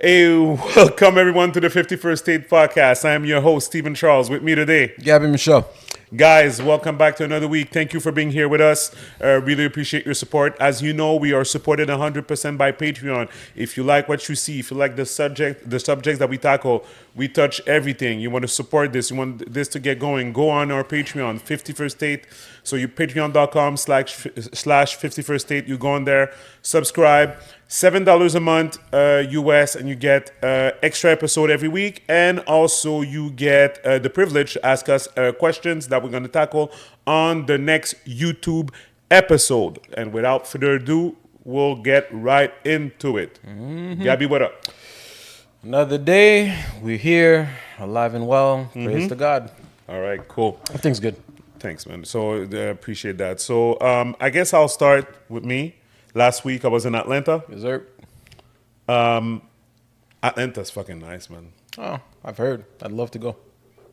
Hey, welcome everyone to the 51st State Podcast. I am your host, Stephen Charles. With me today, Gabby Michelle. guys, welcome back to another week. Thank you for being here with us. Really appreciate your support. As you know, we are supported 100% by Patreon. If you like what you see, if you like the subjects that we tackle, we touch everything. You want to support this, you want this to get going, go on our Patreon, 51st State. So you patreon.com/51st State. You go on there, subscribe. $7 a month US, and you get extra episode every week, and also you get the privilege to ask us questions that we're going to tackle on the next YouTube episode. And without further ado, we'll get right into it. Gabby, what up? Another day, we're here, alive and well. Praise to God. All right, cool. Everything's good. Thanks, man. So appreciate that. So I guess I'll start with me. Last week I was in Atlanta. Is there? Atlanta's fucking nice, man. Oh, I've heard. I'd love to go.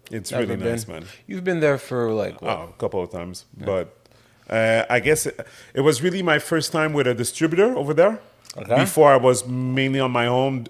It's Never really been. nice, man. You've been there for like what? A couple of times, but I guess it was really my first time with a distributor over there. Okay. Before I was mainly on my own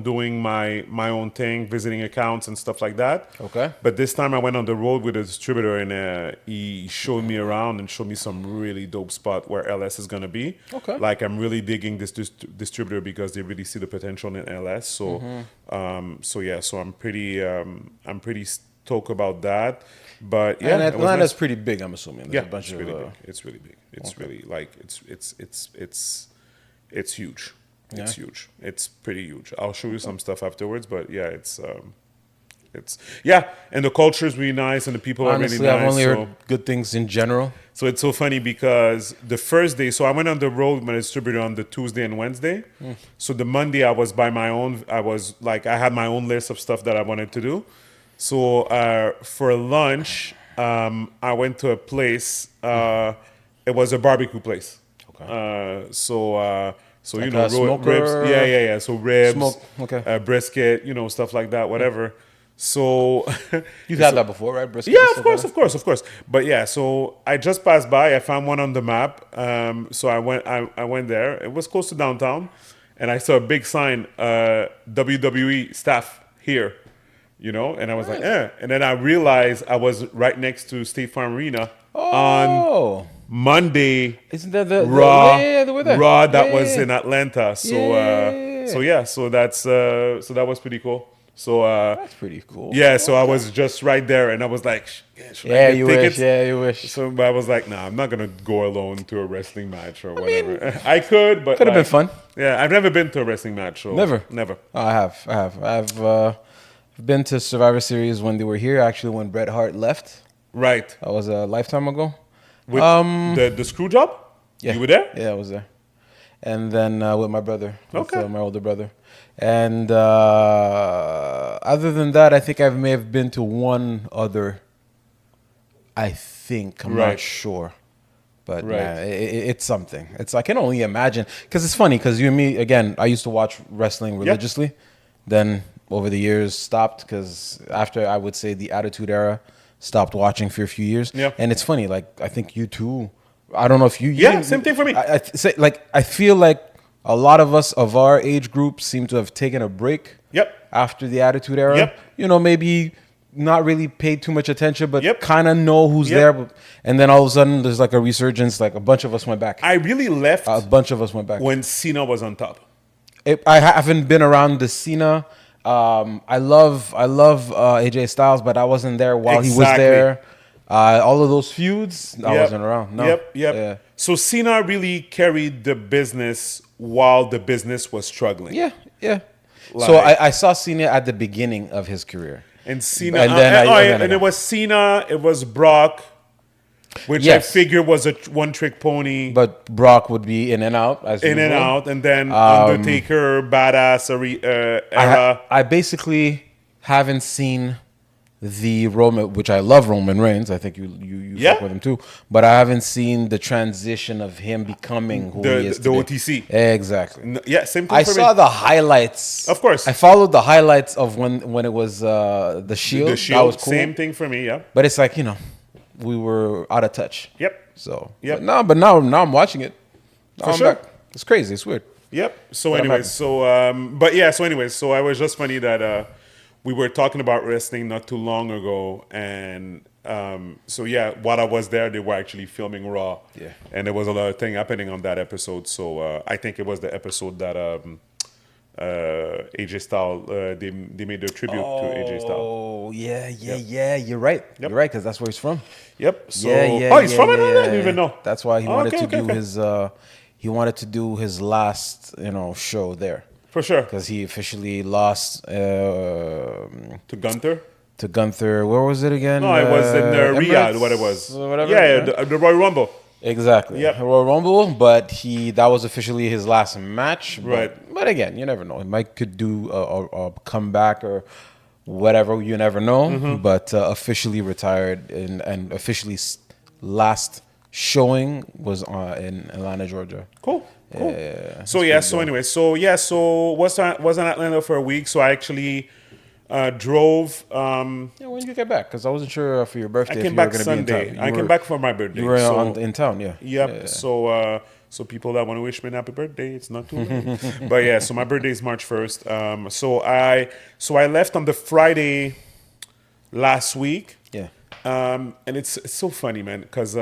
doing my own thing, visiting accounts and stuff like that. Okay. But this time I went on the road with a distributor, and he showed me around and showed me some really dope spot where LS is gonna be. Okay. Like I'm really digging this distributor because they really see the potential in LS. So, so I'm pretty stoked about that. But yeah, And it was Atlanta's nice. pretty big, I'm assuming. There's Yeah, a bunch it's of, really big. It's really big. It's really like it's huge. It's huge. It's pretty huge. I'll show you some stuff afterwards, but yeah, it's and the culture is really nice, and the people Honestly, are really nice. I've only heard good things in general. So it's so funny because the first day, so I went on the road with my distributor on the Tuesday and Wednesday. So the Monday I was by my own. I was like, I had my own list of stuff that I wanted to do. So for lunch, I went to a place. It was a barbecue place. Okay. So Like you know, a smoker? ribs. Yeah. So ribs, Smoke, okay. Brisket, stuff like that, whatever. So You've had that before, right? Brisket yeah, and of stuff course, like of course. But yeah, so I just passed by. I found one on the map. So I went there. It was close to downtown, and I saw a big sign, WWE staff here, and I was like, eh. And then I realized I was right next to State Farm Arena on Oh. Monday. Isn't that the Raw, yeah, they were there. Raw that Yeah, was yeah. in Atlanta. So Yeah. so that was pretty cool. So That's pretty cool. yeah, so I was just right there, and I was like, should I Yeah, get you tickets? wish. Yeah, you wish. So but I was like, nah, I'm not gonna go alone to a wrestling match or whatever. I could, but Could have been fun. Yeah, I've never been to a wrestling match. So Never? never. I have. I've been to Survivor Series when they were here. Actually, when Bret Hart left, Right. that was a lifetime ago. With the screw job. Yeah, You were there? Yeah, I was there. And then with my brother, with, Okay. my older brother. And other than that, I think I may have been to one other. I think I'm Right. not sure, but Right. it's something. I can only imagine because it's funny because you and me again. I used to watch wrestling religiously, then over the years stopped because after I would say the Attitude Era, stopped watching for a few years. Yeah. And it's funny, like I think you too. I don't know if you. Yeah, same thing for me. I feel like a lot of us of our age group seem to have taken a break. Yep. After the Attitude Era. Yep. Maybe not really paid too much attention, but Yep. kind of know who's Yep. there. And then all of a sudden, there's like a resurgence. Like a bunch of us went back. I really left A bunch of us went back. when Cena was on top. I haven't been around the Cena. I love AJ Styles, but I wasn't there while he was Exactly. there. All of those feuds, I Yep. wasn't around. No. Yep. Yeah. So Cena really carried the business while the business was struggling. Yeah. Like- So I saw Cena at the beginning of his career. And Cena, And then it was Cena, it was Brock, which Yes. I figured was a one-trick pony. But Brock would be in and out. As In and usual. out, and then Undertaker, badass era. I basically haven't seen the Roman, which I love Roman Reigns. I think you Yeah. fuck with him too. But I haven't seen the transition of him becoming who he is the today. OTC. Exactly. Yeah, same thing I for saw me. the highlights. Of course. I followed the highlights of when it was the Shield. The That Shield, was cool. same thing for me. Yeah. But it's like we were out of touch. Yep. So Yep. but now I'm watching it. Now For I'm sure. back. It's crazy. It's weird. Yep. So But I'm anyways, happy. so I was just funny that we were talking about wrestling not too long ago, and so yeah, while I was there, they were actually filming Raw. Yeah. And there was a lot of thing happening on that episode. So I think it was the episode that AJ Styles they made a tribute to AJ Styles. Oh, yeah, yeah, Yep. yeah. You're right. Yep. You're right, because that's where he's from. Yep. So Yeah, yeah, oh, he's yeah, from yeah, Atlanta. I yeah, didn't even yeah. know. That's why he Oh, wanted okay, to okay, do okay. his last, show there, For sure. because he officially lost To Gunther. to Gunther. Where was it again? No, it was in Riyadh. Emirates What it was? or whatever. Yeah, the Royal Rumble. Exactly. Yep. Royal Rumble, but that was officially his last match. Right. But again, you never know. He might could do a comeback or whatever. You never know. Mm-hmm. But officially retired and officially last showing was in Atlanta, Georgia. Cool. Cool. Yeah, So yeah. So anyway. So yeah. So was in Atlanta for a week. So I actually drove. Yeah, when did you get back? Because I wasn't sure for your birthday. I if came you were back gonna Sunday. Be in town. I came back for my birthday. You were so, in town, yeah. Yep. Yeah. So people that want to wish me an happy birthday, it's not too late. But yeah, so my birthday is March 1st. So I left on the Friday last week. Yeah. And it's so funny, man, because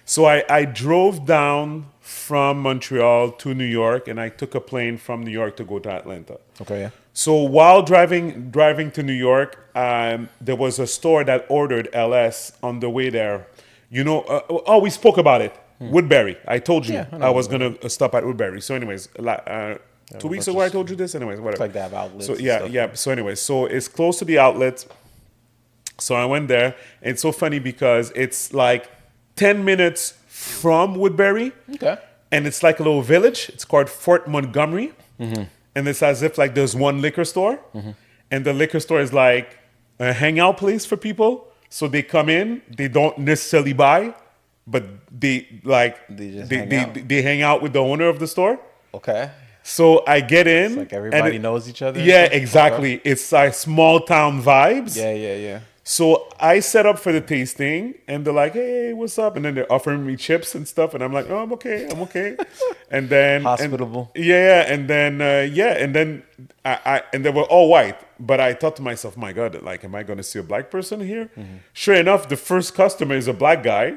so I drove down from Montreal to New York, and I took a plane from New York to go to Atlanta. Okay. Yeah. So while driving to New York, there was a store that ordered LS on the way there. You know, we spoke about it. Woodbury. I told you Yeah, I know I was gonna stop at Woodbury. So, anyways, 2 weeks ago I told you this. Anyways, whatever. like they have outlets So and yeah, stuff. yeah. So anyways, so it's close to the outlet. So I went there. It's so funny because it's like 10 minutes from Woodbury. Okay. And it's like a little village. It's called Fort Montgomery. And it's as if like there's one liquor store. And the liquor store is like a hangout place for people. So they come in, they don't necessarily buy, but they just hang out. they hang out with the owner of the store. Okay. So I get in. Like everybody knows each other and Yeah, stuff? exactly. It's like small town vibes. Yeah, yeah, yeah. So I set up for the tasting, and they're like, "Hey, what's up?" And then they're offering me chips and stuff, and I'm like, "Oh, I'm okay, I'm okay." And then Hospitable. and then and they were all white, but I thought to myself, "My God, like, am I going to see a black person here?" Sure enough, the first customer is a black guy,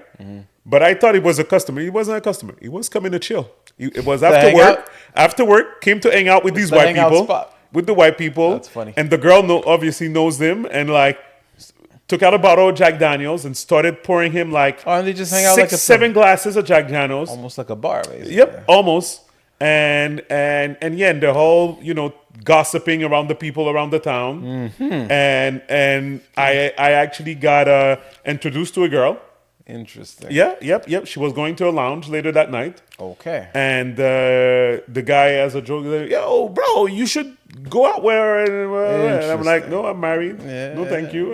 but I thought he was a customer. He wasn't a customer. He was coming to chill. It was after hang work. out? After work, came to hang out with these the white hangout people. spot. With the white people. That's funny. And the girl obviously knows them, and like took out a bottle of Jack Daniels and started pouring him like Oh, and they just hang out six, like a 7 glasses of Jack Daniels. almost like a bar, basically. Yep, almost. And yeah, and the whole gossiping around the people around the town. And I actually got introduced to a girl. Interesting. Yeah, yep. She was going to a lounge later that night. Okay. And the guy has a joke, like, "Yo, bro, you should go out where?" And I'm like, "No, I'm married. Yeah. No, thank you."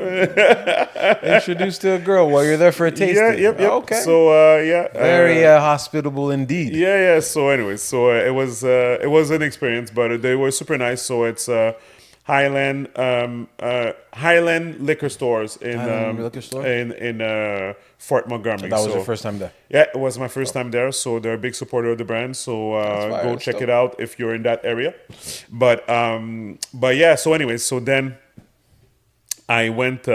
Introduced to a girl while you're there for a tasting. Yeah, yep. Okay. So yeah, Very hospitable indeed. yeah. So anyways, so it was an experience, but they were super nice. So it's Highland liquor stores in Highland liquor store? in Fort Montgomery. That was So- your first time there. Yeah, it was my first time there, so they're a big supporter of the brand. So fire, go that's check dope. it out if you're in that area. But yeah. So anyways, so then I went.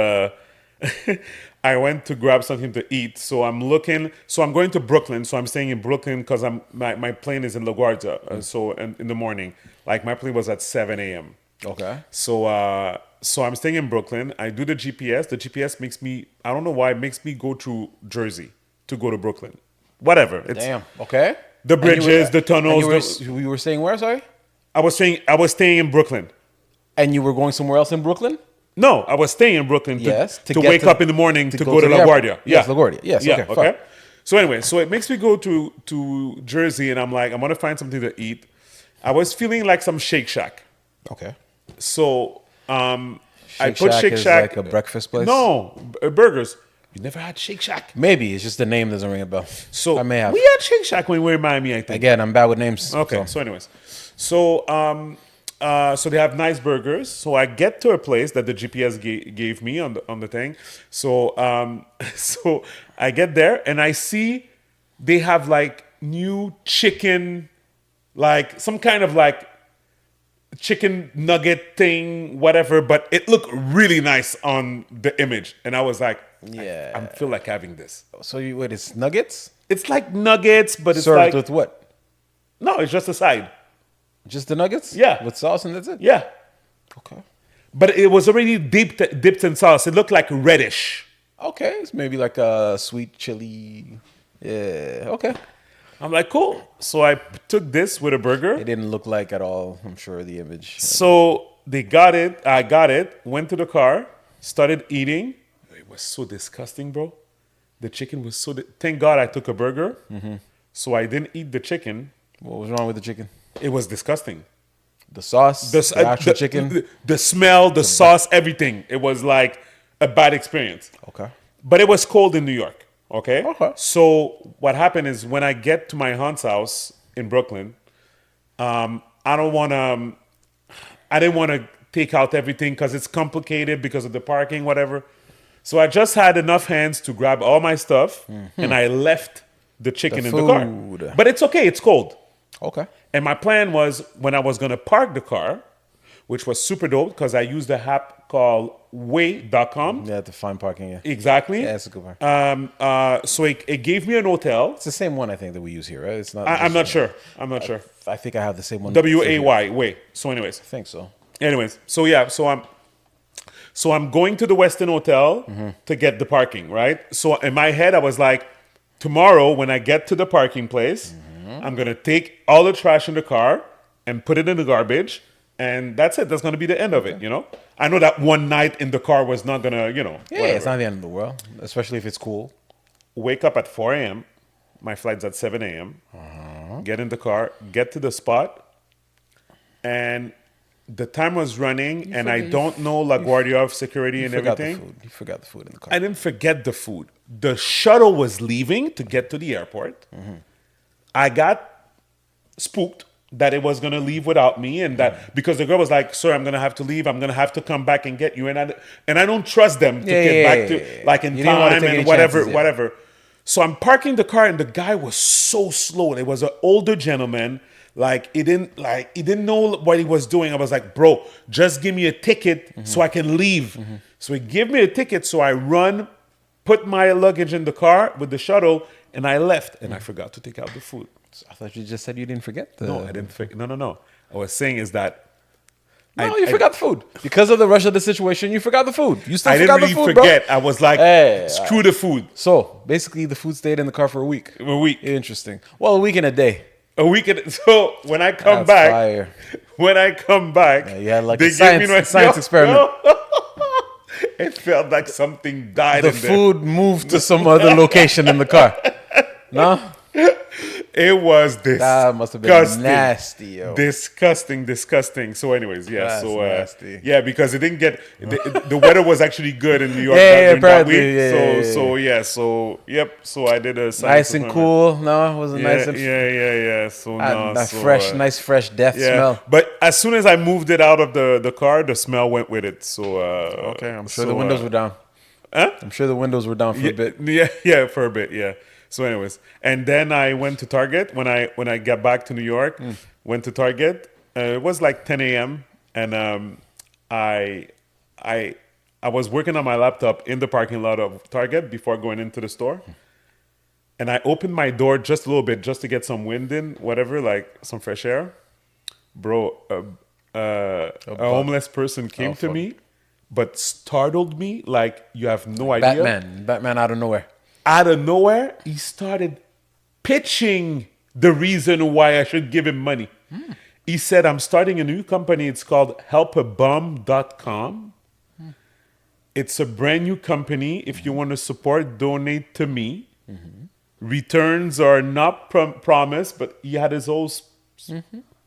I went to grab something to eat. So I'm looking. So I'm going to Brooklyn. So I'm staying in Brooklyn because my plane is in LaGuardia. So in the morning, like my plane was at 7 a.m. Okay. So I'm staying in Brooklyn. I do the GPS. The GPS makes me, I don't know why, it makes me go through Jersey to go to Brooklyn. Whatever. It's Damn. Okay. the And you were- bridges, the tunnels. and you were staying where? Sorry. I was staying in Brooklyn. And you were going somewhere else in Brooklyn? No, I was staying in Brooklyn Yes, to get wake to- up in the morning to go to the LaGuardia. airport. Yes, LaGuardia. Yes, Yeah, okay, fine. So anyway, so it makes me go to Jersey, and I'm like, I want to find something to eat. I was feeling like some Shake Shack. Okay. So I Shake put Shack Shake is Shack. like a breakfast place? No, burgers. You never had Shake Shack. Maybe it's just the name doesn't ring a bell. So I may have. we had Shake Shack when we were in Miami, I think. Again, I'm bad with names. Okay. So anyways, so so they have nice burgers. So I get to a place that the GPS gave me on the thing. So so I get there and I see they have like new chicken, like some kind of like chicken nugget thing, whatever, but it looked really nice on the image. And I was like, Yeah. I feel like having this. So you wait, it's nuggets It's like nuggets, but it's served like, with what? no, it's just a side. Just the nuggets? Yeah. With sauce and that's it? Yeah. Okay. But it was already dipped in sauce. It looked like reddish. Okay. It's maybe like a sweet chili. Yeah. Okay. I'm like, cool. So I took this with a burger. It didn't look like at all, I'm sure, the image. So they got it. I got it. Went to the car. Started eating. It was so disgusting, bro. The chicken was so. Thank God I took a burger. So I didn't eat the chicken. What was wrong with the chicken? It was disgusting. The sauce? The actual chicken? The smell, the sauce, everything. It was like a bad experience. Okay. But it was cold in New York. Okay. Okay. So what happened is when I get to my aunt's house in Brooklyn, I don't want to. I didn't want to take out everything because it's complicated because of the parking, whatever. So I just had enough hands to grab all my stuff, and I left the chicken in the car. food. But it's okay. It's cold. Okay. And my plan was when I was going to park the car, which was super dope because I used the app called way.com. Yeah, to find parking, yeah. Exactly. Yeah, it's a good part. So it gave me an hotel. It's the same one, I think, that we use here, right? It's not. I'm not sure. I'm not sure. I think I have the same one. WAY, way. So anyways. I think so. So yeah, so I'm going to the Westin Hotel to get the parking, right? So in my head I was like, tomorrow when I get to the parking place, I'm gonna take all the trash in the car and put it in the garbage, and that's it. That's gonna be the end of it, you know? I know that one night in the car was not gonna, Yeah, whatever. it's not the end of the world, especially if it's cool. Wake up at 4 a.m. My flight's at 7 a.m. Get in the car, get to the spot, and the time was running, and I don't know LaGuardia of security and everything. The food. You forgot the food in the car. I didn't forget the food. The shuttle was leaving to get to the airport. I got spooked that it was going to leave without me, and that because the girl was like, "Sir, I'm going to have to leave. I'm going to have to come back and get you." And I don't trust them to get back to like in You didn't wanna time take and any whatever, chances, yeah. whatever. So I'm parking the car, and the guy was so slow. It was an older gentleman. He didn't know what he was doing. I was like, bro, just give me a ticket so I can leave. So he gave me a ticket. So I run, put my luggage in the car with the shuttle, and I left. And I forgot to take out the food. I thought you just said you didn't forget the. No, I didn't forget. No. I was saying is that. No, you forgot the food. Because of the rush of the situation, you forgot the food. You still I forgot didn't the really food, forget. bro. I was like, Hey, screw the food. So, basically, the food stayed in the car for a week. A week. Interesting. Well, a week and a day. A week. So when I come That's back, fire. you had like they a science experiment. It felt like something died The in there. food moved to some other location in the car. No? It was disgusting. That must have been nasty, yo. Disgusting. So, anyways, yeah. That's so, nasty. Yeah, because it didn't get the weather was actually good in New York Yeah, during that apparently, week. yeah. So I did a Nice and cool. No, it wasn't nice and yeah. So nice fresh death smell. But as soon as I moved it out of the car, the smell went with it. So Okay, I'm sure the windows were down. Huh? I'm sure the windows were down for a bit. Yeah, for a bit, yeah. So, anyways, and then I went to Target when I got back to New York. Went to Target. It was like 10 a.m. and I was working on my laptop in the parking lot of Target before going into the store. And I opened my door just a little bit just to get some wind in, whatever, like some fresh air. Bro, a homeless person came to me, but startled me like you have no idea. Batman out of nowhere. Out of nowhere, he started pitching the reason why I should give him money. He said, I'm starting a new company. It's called helpabum.com. It's a brand new company. If you want to support, donate to me. Returns are not promised, but he had his whole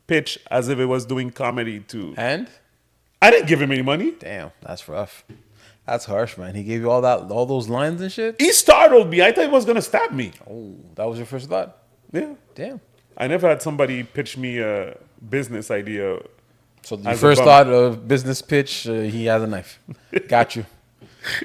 pitch as if it was doing comedy too. And? I didn't give him any money. Damn, that's rough. That's harsh, man. He gave you all those lines and shit? He startled me. I thought he was going to stab me. Oh, that was your first thought? Yeah. Damn. I never had somebody pitch me a business idea. So the first thought of business pitch, he has a knife. Got you.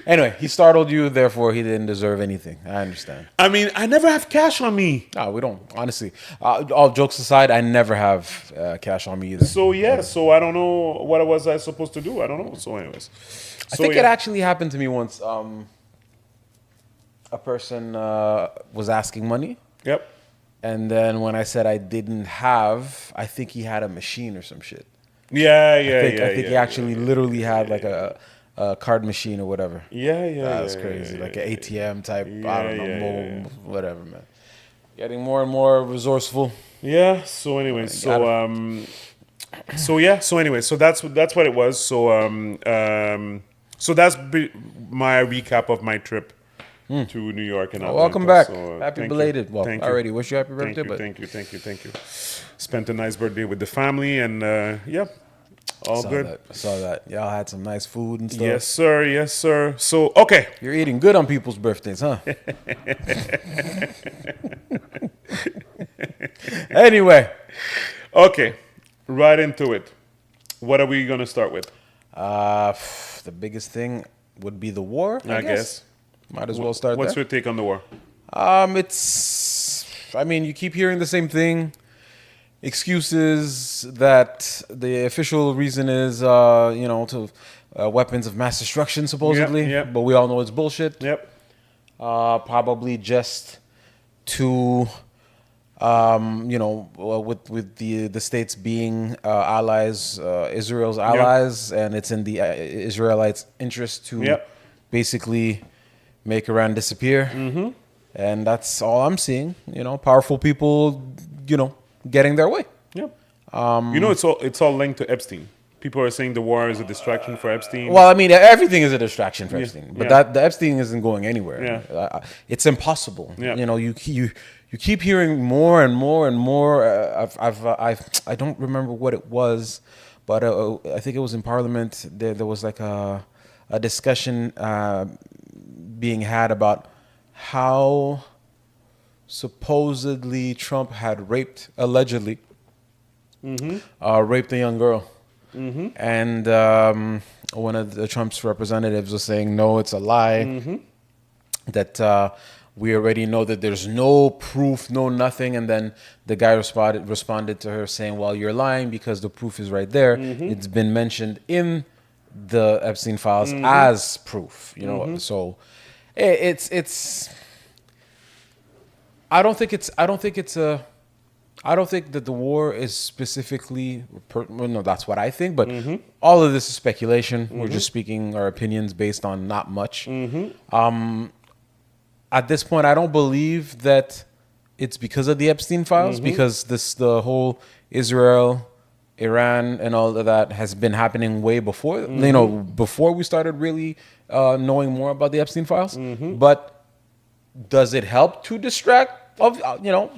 Anyway, he startled you, therefore he didn't deserve anything. I understand. I mean, I never have cash on me. No, we don't. Honestly, all jokes aside, I never have cash on me either. So yeah, so I don't know what was I supposed to do. I don't know. So anyways, I think it actually happened to me once. A person was asking money, Yep. and then when I said I didn't have, I think he had a machine or some shit. Yeah, I think he actually literally had like a card machine or whatever. Yeah. That was crazy, like an ATM type. I don't know, whatever, man. Getting more and more resourceful. Yeah. So anyway, so that's what it was. So that's my recap of my trip to New York and Atlanta. Welcome back. So, Happy belated. You. Well, thank I you. already wish you happy birthday, but Thank you. Spent a nice birthday with the family, and yeah, all good. I saw that. Y'all had some nice food and stuff. Yes, sir. So okay. You're eating good on people's birthdays, huh? Anyway. Okay, right into it. What are we gonna start with? The biggest thing would be the war, I guess. Might as well start What's there. your take on the war? I mean, you keep hearing the same thing. Excuses that the official reason is, to weapons of mass destruction, supposedly. Yep. But we all know it's bullshit. Yep. Probably just to, with the states being allies, Israel's allies, and it's in the Israelites' interest to basically make Iran disappear. Mm-hmm. And that's all I'm seeing. Powerful people, getting their way. Yep. It's all linked to Epstein. People are saying the war is a distraction for Epstein. Well, I mean, everything is a distraction for Epstein, but Yeah. the Epstein isn't going anywhere. Yeah. It's impossible. Yeah. You keep hearing more and more and more. I don't remember what it was, but I think it was in Parliament. There was like a discussion being had about how supposedly Trump had allegedly raped a young girl. Mm-hmm. And one of the Trump's representatives was saying, no, it's a lie, that we already know that there's no proof, no nothing. And then the guy responded to her saying, well, you're lying because the proof is right there. It's been mentioned in the Epstein files as proof, so it's I don't think that the war is specifically. No, that's what I think. But all of this is speculation. We're just speaking our opinions based on not much. At this point, I don't believe that it's because of the Epstein files. Because the whole Israel, Iran, and all of that has been happening way before. Before we started really knowing more about the Epstein files. But does it help to distract?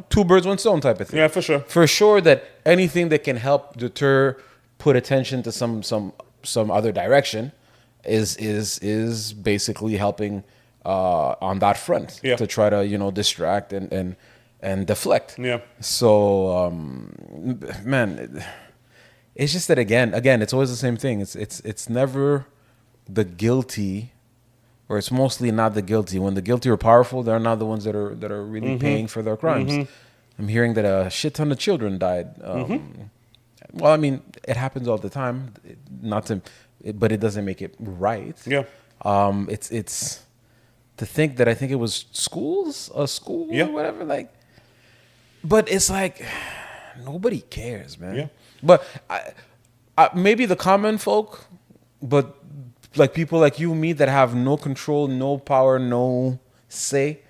Two birds, one stone type of thing. Yeah, for sure. For sure that anything that can help deter, put attention to some other direction is basically helping on that front to try to, distract and deflect. Yeah. So, man, it's just that again, it's always the same thing. It's never the guilty. Or it's mostly not the guilty. When the guilty are powerful, they're not the ones that are really paying for their crimes. I'm hearing that a shit ton of children died. Well, I mean, it happens all the time. But it doesn't make it right. Yeah. It's to think that I think it was a school or whatever. Like, but it's like nobody cares, man. Yeah. But maybe the common folk, but. Like people like you and me that have no control, no power, no say.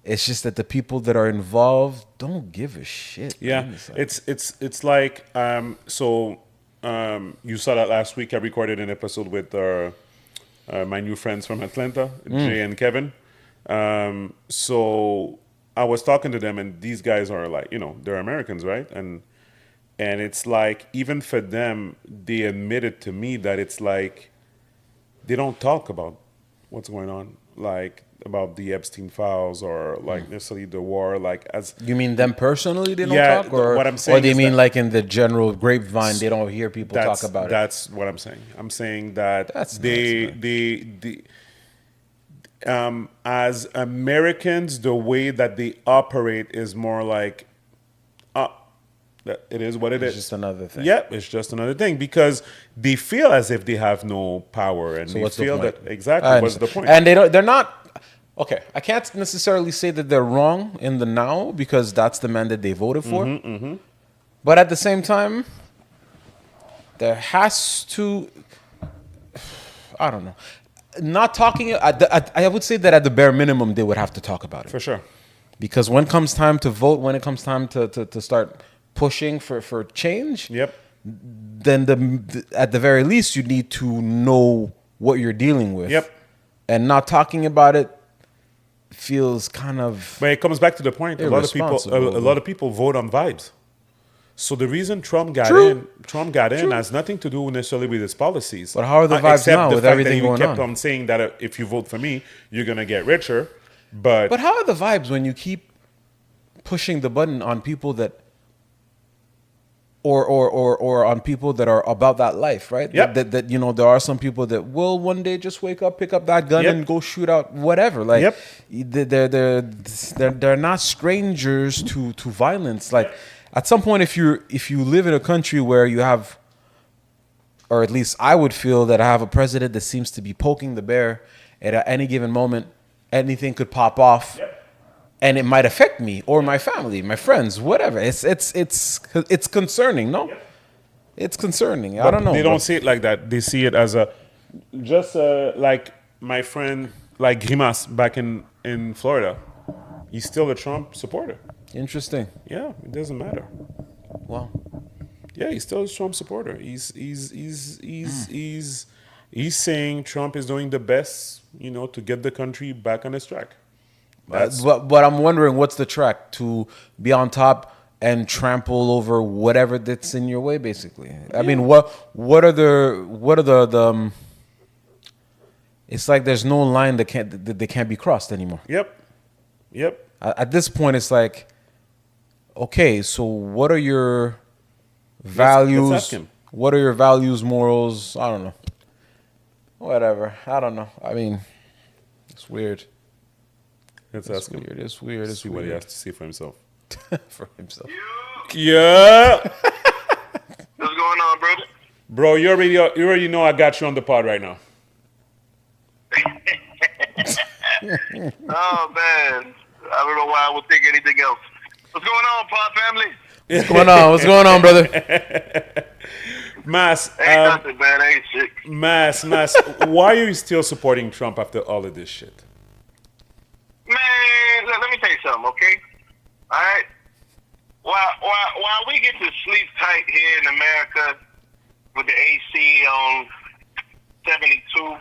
It's just that the people that are involved don't give a shit. Yeah, man. it's like you saw that last week. I recorded an episode with my new friends from Atlanta, Jay and Kevin. So I was talking to them, and these guys are like, they're Americans, right? And it's like even for them, they admitted to me that it's like. They don't talk about what's going on, like about the Epstein files or like necessarily the war. Like as you mean them personally, they don't talk, or what I'm saying, or they mean like in the general grapevine, they don't hear people talk about it. That's what I'm saying. I'm saying that as Americans, the way that they operate is more like, it is what it is. It's just another thing. Yep, it's just another thing because they feel as if they have no power, and they what's the feel point? that exactly I what's the understand. point. And they're not. Okay, I can't necessarily say that they're wrong in the now because that's the man that they voted for. But at the same time, there has to. I don't know. Not talking. I would say that at the bare minimum, they would have to talk about it. For sure. Because when it comes time to vote, when it comes time to start pushing for change, Yep. then at the very least, you need to know what you're dealing with. Yep. And not talking about it feels kind of. But it comes back to the point. A lot Irresponsible. of people vote on vibes. So the reason Trump got True. in has nothing to do necessarily with his policies. But how are the vibes except now the with fact everything that going he kept on? saying that if you vote for me, you're gonna get richer. But How are the vibes when you keep pushing the button on people that. Or on people that are about that life, right? Yep. That there are some people that will one day just wake up, pick up that gun, Yep. and go shoot out whatever. Like, Yep. they're not strangers to violence. Like, at some point, if you live in a country where you have, or at least I would feel that I have a president that seems to be poking the bear, and at any given moment, anything could pop off. Yep. And it might affect me or my family, my friends, whatever. It's concerning, no? It's concerning. I don't know. They don't see it like that. They see it as like my friend, like Grimas back in Florida. He's still a Trump supporter. Interesting. Yeah, it doesn't matter. Well, Yeah, he's still a Trump supporter. He's saying Trump is doing the best, to get the country back on its track. but I'm wondering what's the track to be on top and trample over whatever that's in your way, basically. I mean, what are the it's like there's no line that can't be crossed anymore. Yep. At this point, it's like, okay, so what are your values? let's ask him. What are your values, morals? I don't know. Whatever. I don't know. I mean, it's weird. Let's It's ask him. weird. It's weird. It's See what he weird has to say for himself. for himself. Yeah. What's going on, brother? Bro, you already know I got you on the pod right now. Oh, man. I don't know why I would think anything else. What's going on, Pod family? What's going on? What's going on, brother? Mas, Ain't nothing, man. Ain't shit. Mas, why are you still supporting Trump after all of this shit? Man, let me tell you something, okay? All right? While we get to sleep tight here in America with the AC on 72, you know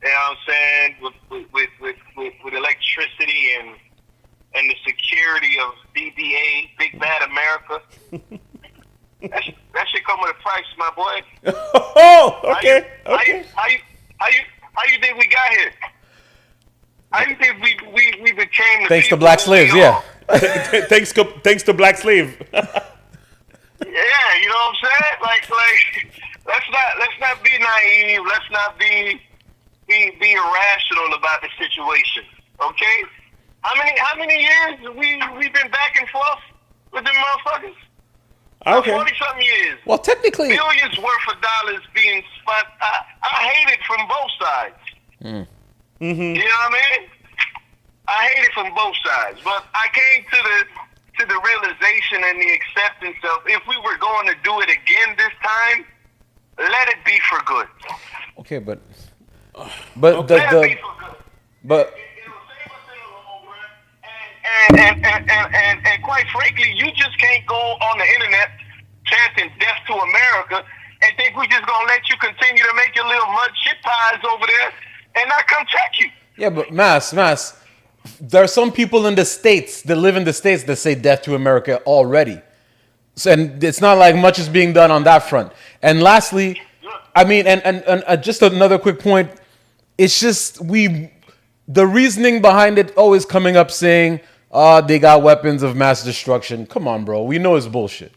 what I'm saying, with electricity and the security of BBA, Big Bad America, that shit come with a price, my boy. Oh, okay. How you think we got here? How you think we became the Thanks to people black who slaves, we yeah. are? Thanks to Black Slave. Yeah, you know what I'm saying? Like let's not be naive. Let's not be irrational about the situation. Okay? How many years we've been back and forth with them motherfuckers? Okay. 40-something years. Well, technically, Billions worth of dollars being spent. I hate it from both sides. You know what I mean? I hate it from both sides, but I came to the realization and the acceptance of if we were going to do it again this time, let it be for good. okay, but Let it be for good. but It'll save us in the long run. And quite frankly, you just can't go on the internet chanting death to America and think we're just gonna let you continue to make your little mud shit pies over there and not come check you. yeah, but Mass. There are some people in the States that live in the States that say death to America already. So, and it's not like much is being done on that front. And lastly, I mean, and just another quick point. It's just the reasoning behind it always coming up saying, they got weapons of mass destruction. Come on, bro. We know it's bullshit.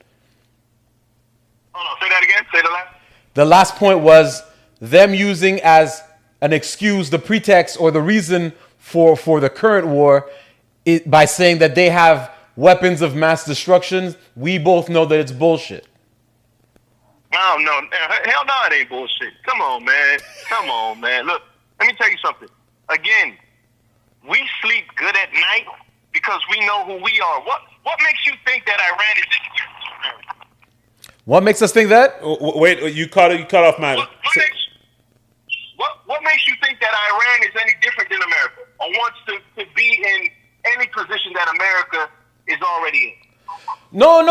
Hold on, say that again. Say the last. The last point was them using as an excuse, the pretext, or the reason for the current war by saying that they have weapons of mass destruction. We both know that it's bullshit. Oh, no. Hell no, it ain't bullshit. Come on, man. Come on, man. Look, let me tell you something. Again, we sleep good at night because we know who we are. What makes you think that Iran is different? What makes us think that? Wait, you cut off my... What makes you think that Iran is any different than America or wants to be in any position that America is already in? No.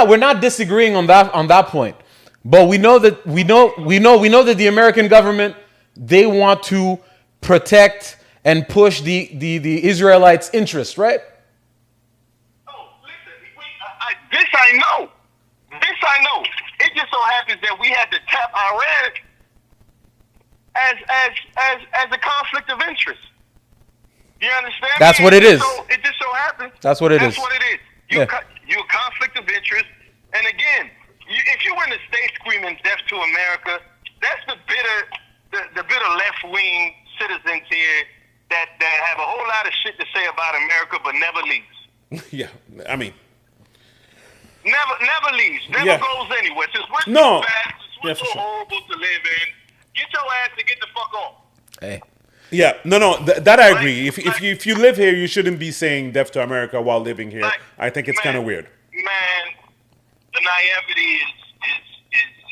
We're not disagreeing on that point. But we know that the American government, they want to protect and push the Israelites' interest, right? Oh, listen, this I know. It just so happens that we had to tap Iran as a conflict of interest. You understand? That's what it is. It just so happens. That's what it is. That's what it is. You're a conflict of interest. And again, if you were in the state screaming death to America, that's the bitter left-wing citizens here that have a whole lot of shit to say about America but never leaves. Yeah, I mean... Never leaves. Never goes anywhere. Since we're so bad, since we're so horrible to live in, get your ass to get the fuck off. Hey. Yeah, no, that I agree. If you live here, you shouldn't be saying death to America while living here. I think it's kind of weird. Man, the naivety is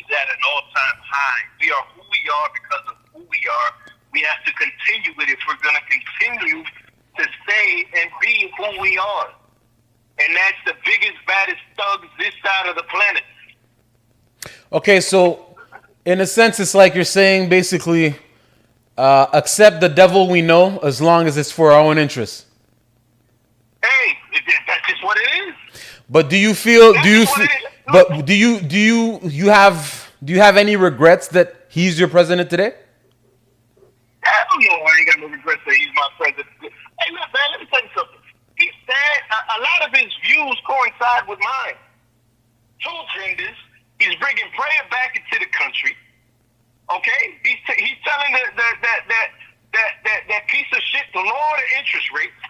at an all-time high. We are who we are because of who we are. We have to continue it if we're going to continue to stay and be who we are. And that's the biggest, baddest thugs this side of the planet. Okay, so in a sense, it's like you're saying basically, accept the devil we know as long as it's for our own interests. Hey, that's just what it is. But do you have any regrets that he's your president today? Hell no, I ain't got no regrets that he's my president. Hey, look, man, let me tell you something. He said a lot of his views coincide with mine. Two agendas. He's bringing prayer back into the country. Okay, he's telling that piece of shit to lower the interest rates.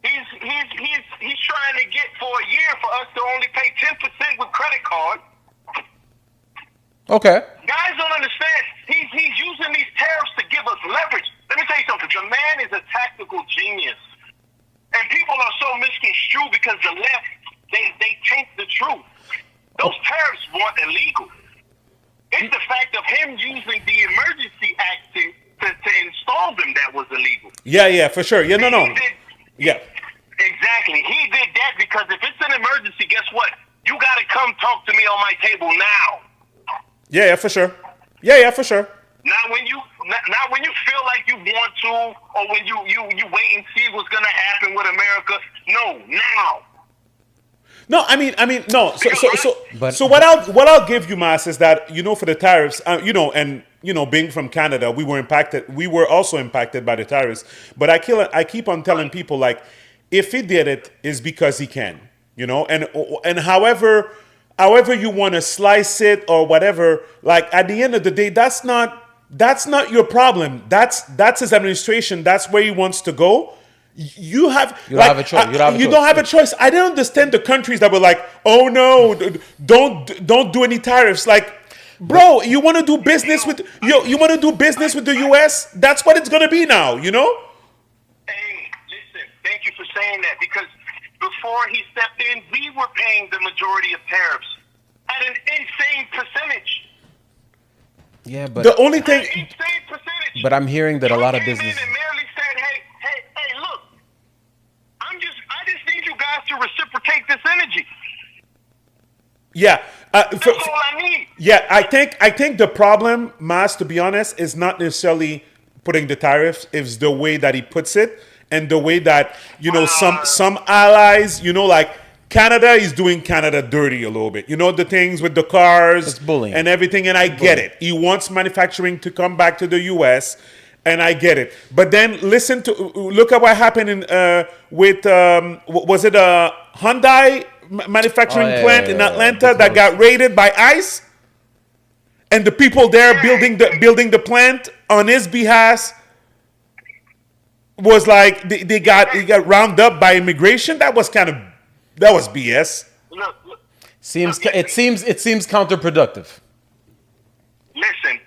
He's trying to get for a year for us to only pay 10% with credit card. Okay. Guys don't understand. He's using these tariffs to give us leverage. Let me tell you something. The man is a tactical genius. And people are so misconstrued because the left, they taint the truth. Those tariffs weren't illegal. It's the fact of him using the Emergency Act to install them that was illegal. Yeah, for sure. Yeah, no. Yeah. Exactly. He did that because if it's an emergency, guess what? You got to come talk to me on my table now. Yeah, for sure. Yeah, for sure. Not when you feel like you want to, or when you wait and see what's gonna happen with America. No, now. No, I mean, no. So what I'll give you, Mas, is that for the tariffs, being from Canada, we were impacted. We were also impacted by the tariffs. But I keep on telling people, like, if he did it, is because he can, and however you want to slice it or whatever. Like, at the end of the day, that's not your problem. That's his administration. That's where he wants to go. You don't have a choice. I don't understand the countries that were like, oh no, don't do any tariffs. Like, bro, you want to do business with the U.S.? That's what it's gonna be now. Hey, listen. Thank you for saying that, because before he stepped in, we were paying the majority of tariffs at an insane percentage. Yeah, but the only thing. But I'm hearing that a lot of business. And merely said, hey, look, I just need you guys to reciprocate this energy. Yeah, that's all I need. Yeah, I think the problem, Mas, to be honest, is not necessarily putting the tariffs. It's the way that he puts it, and the way that some allies, like Canada is doing Canada dirty a little bit. The things with the cars it's bullying and everything, and I get it. He wants manufacturing to come back to the U.S., and I get it. But then look at what happened with was it a Hyundai manufacturing plant in Atlanta that got raided by ICE? and the people there building the plant on his behalf was like they got rounded up by immigration. That was BS. Look, It seems counterproductive. listen,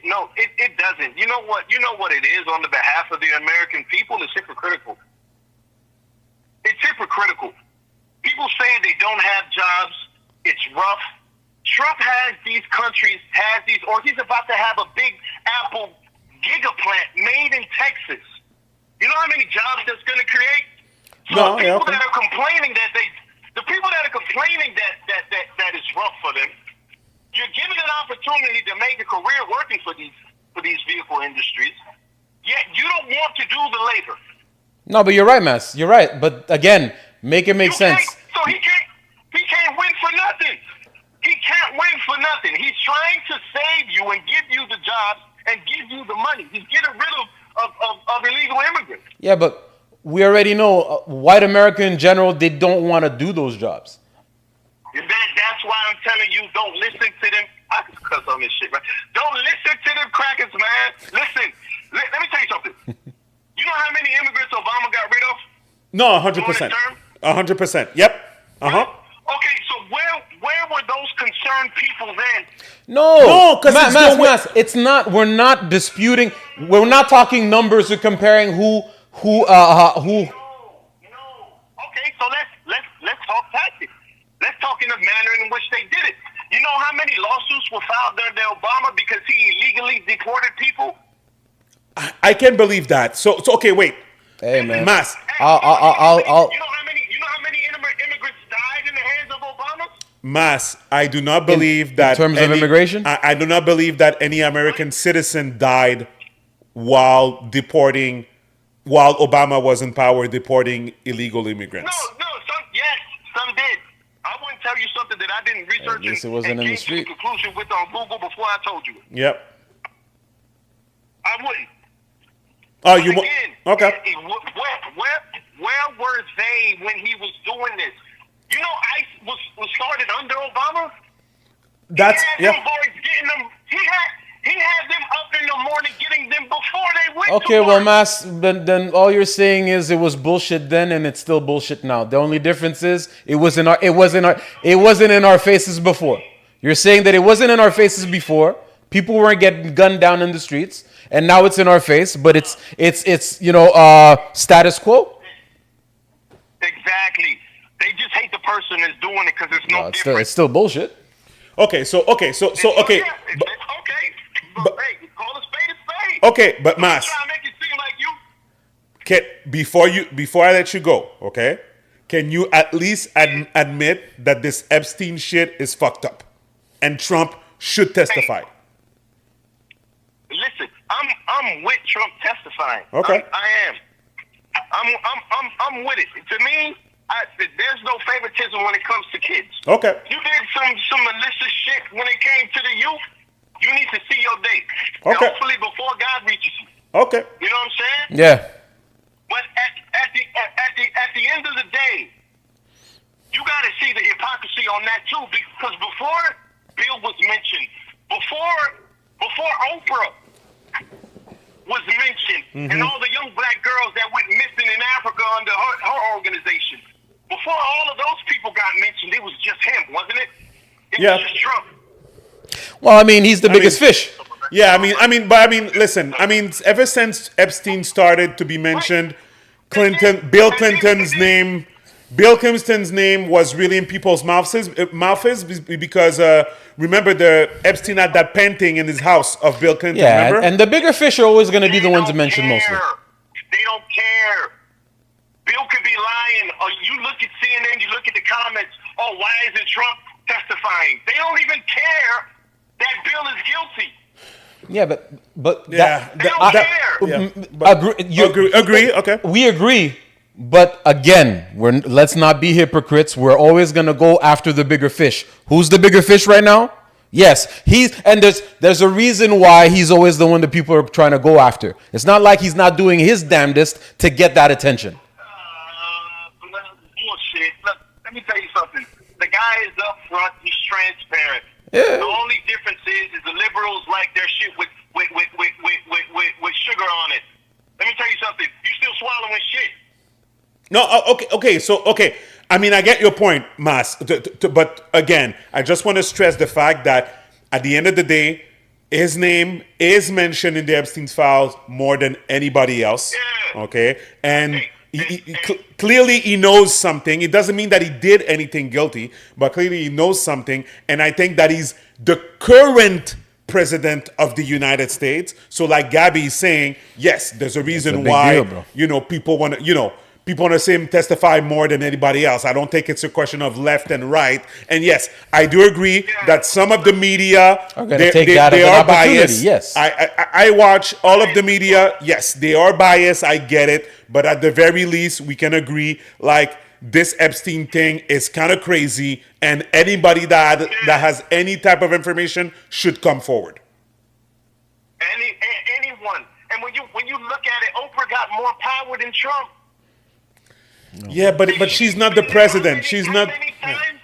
no, it doesn't. You know what it is on the behalf of the American people? It's hypocritical. It's hypocritical. People saying they don't have jobs. It's rough. Trump has these countries, or he's about to have a big Apple giga plant made in Texas. You know how many jobs that's going to create? So that are complaining that is rough for them. You're given an opportunity to make a career working for these vehicle industries, yet you don't want to do the labor. No, but you're right, Mass. You're right. But again, make it make sense. So he can't win for nothing. He can't win for nothing. He's trying to save you and give you the jobs and give you the money. He's getting rid of illegal immigrants. Yeah, but we already know white America in general, they don't want to do those jobs. That's why I'm telling you, don't listen to them. I can cuss on this shit, right? Don't listen to them crackers, man. Listen, let me tell you something. You know how many immigrants Obama got rid of? No, 100%. 100%. Yep. Uh-huh. Okay, so where were those concerned people then? No, Mass, it's not. We're not disputing. We're not talking numbers or comparing who. No. Okay, so let's talk tactics. Let's talk in the manner in which they did it. You know how many lawsuits were filed under Obama because he illegally deported people? I can't believe that. So okay, wait. Hey, man. Mass. I'll. You know how many immigrants died in the hands of Obama? Mass, I do not believe that. In terms of immigration? I do not believe that any American citizen died while Obama was in power, deporting illegal immigrants. No, some did. I wouldn't tell you something that I didn't research At least it and wasn't in came the street. to the conclusion with on Google before I told you. Yep. I wouldn't. Oh, you want? Again, Okay. Where were they when he was doing this? You know, ICE was started under Obama. That's He had them boys getting them. He had them up in the morning getting them before they went. Okay, to well, work. Mass, then all you're saying is it was bullshit then, and it's still bullshit now. The only difference is it wasn't in our faces before. You're saying that it wasn't in our faces before. People weren't getting gunned down in the streets, and now it's in our face. But it's status quo. Exactly. They just hate the person that's doing it because it's no different. It's still bullshit. okay. So okay. It's okay. But hey, call a spade a spade. Okay, but Mass. Try to make it seem like you. Before I let you go, okay? Can you at least admit that this Epstein shit is fucked up, and Trump should testify? Listen, I'm with Trump testifying. Okay. I am. I'm with it. To me, there's no favoritism when it comes to kids. Okay. You did some malicious shit when it came to the youth. You need to see your date. Okay. And hopefully before God reaches you. Okay. You know what I'm saying? Yeah. But at the end of the day, you got to see the hypocrisy on that too. Because before Bill was mentioned, before Oprah was mentioned, and all the young black girls that went missing in Africa under her organization, before all of those people got mentioned, it was just him, wasn't it? It was just Trump. Well, I mean, he's the biggest fish. Yeah, listen. Ever since Epstein started to be mentioned, Bill Clinton's name was really in people's mouths because remember Epstein had that painting in his house of Bill Clinton. Yeah, remember? and the bigger fish are always going to be the ones mentioned mostly. They don't care. Bill could be lying. Or you look at CNN, you look at the comments. Oh, why isn't Trump testifying? They don't even care that Bill is guilty. Yeah, but yeah, They don't care. Agree. Okay. We agree, but again, let's not be hypocrites. We're always gonna go after the bigger fish. Who's the bigger fish right now? Yes, there's a reason why he's always the one that people are trying to go after. It's not like he's not doing his damnedest to get that attention. Bullshit. Look, let me tell you something. The guy is up front. He's transparent. The only difference is the liberals like their shit with sugar on it. Let me tell you something. You still swallowing shit. No, okay. I mean, I get your point, Mas. But again, I just want to stress the fact that at the end of the day, his name is mentioned in the Epstein files more than anybody else. Yeah. Okay, and clearly he knows something. It doesn't mean that he did anything guilty, but clearly he knows something. And I think that he's the current president of the United States. So, like Gabby is saying, yes, there's a reason why people want to people want to see him testify more than anybody else. I don't think it's a question of left and right. And yes, I do agree that some of the media they are biased. Yes, I watch all of the media. Yes, they are biased. I get it, but at the very least, we can agree like this Epstein thing is kind of crazy, and anybody that has any type of information should come forward. Anyone, and when you look at it, Oprah got more power than Trump. No. Yeah, but she's not the president. She's not. Many times,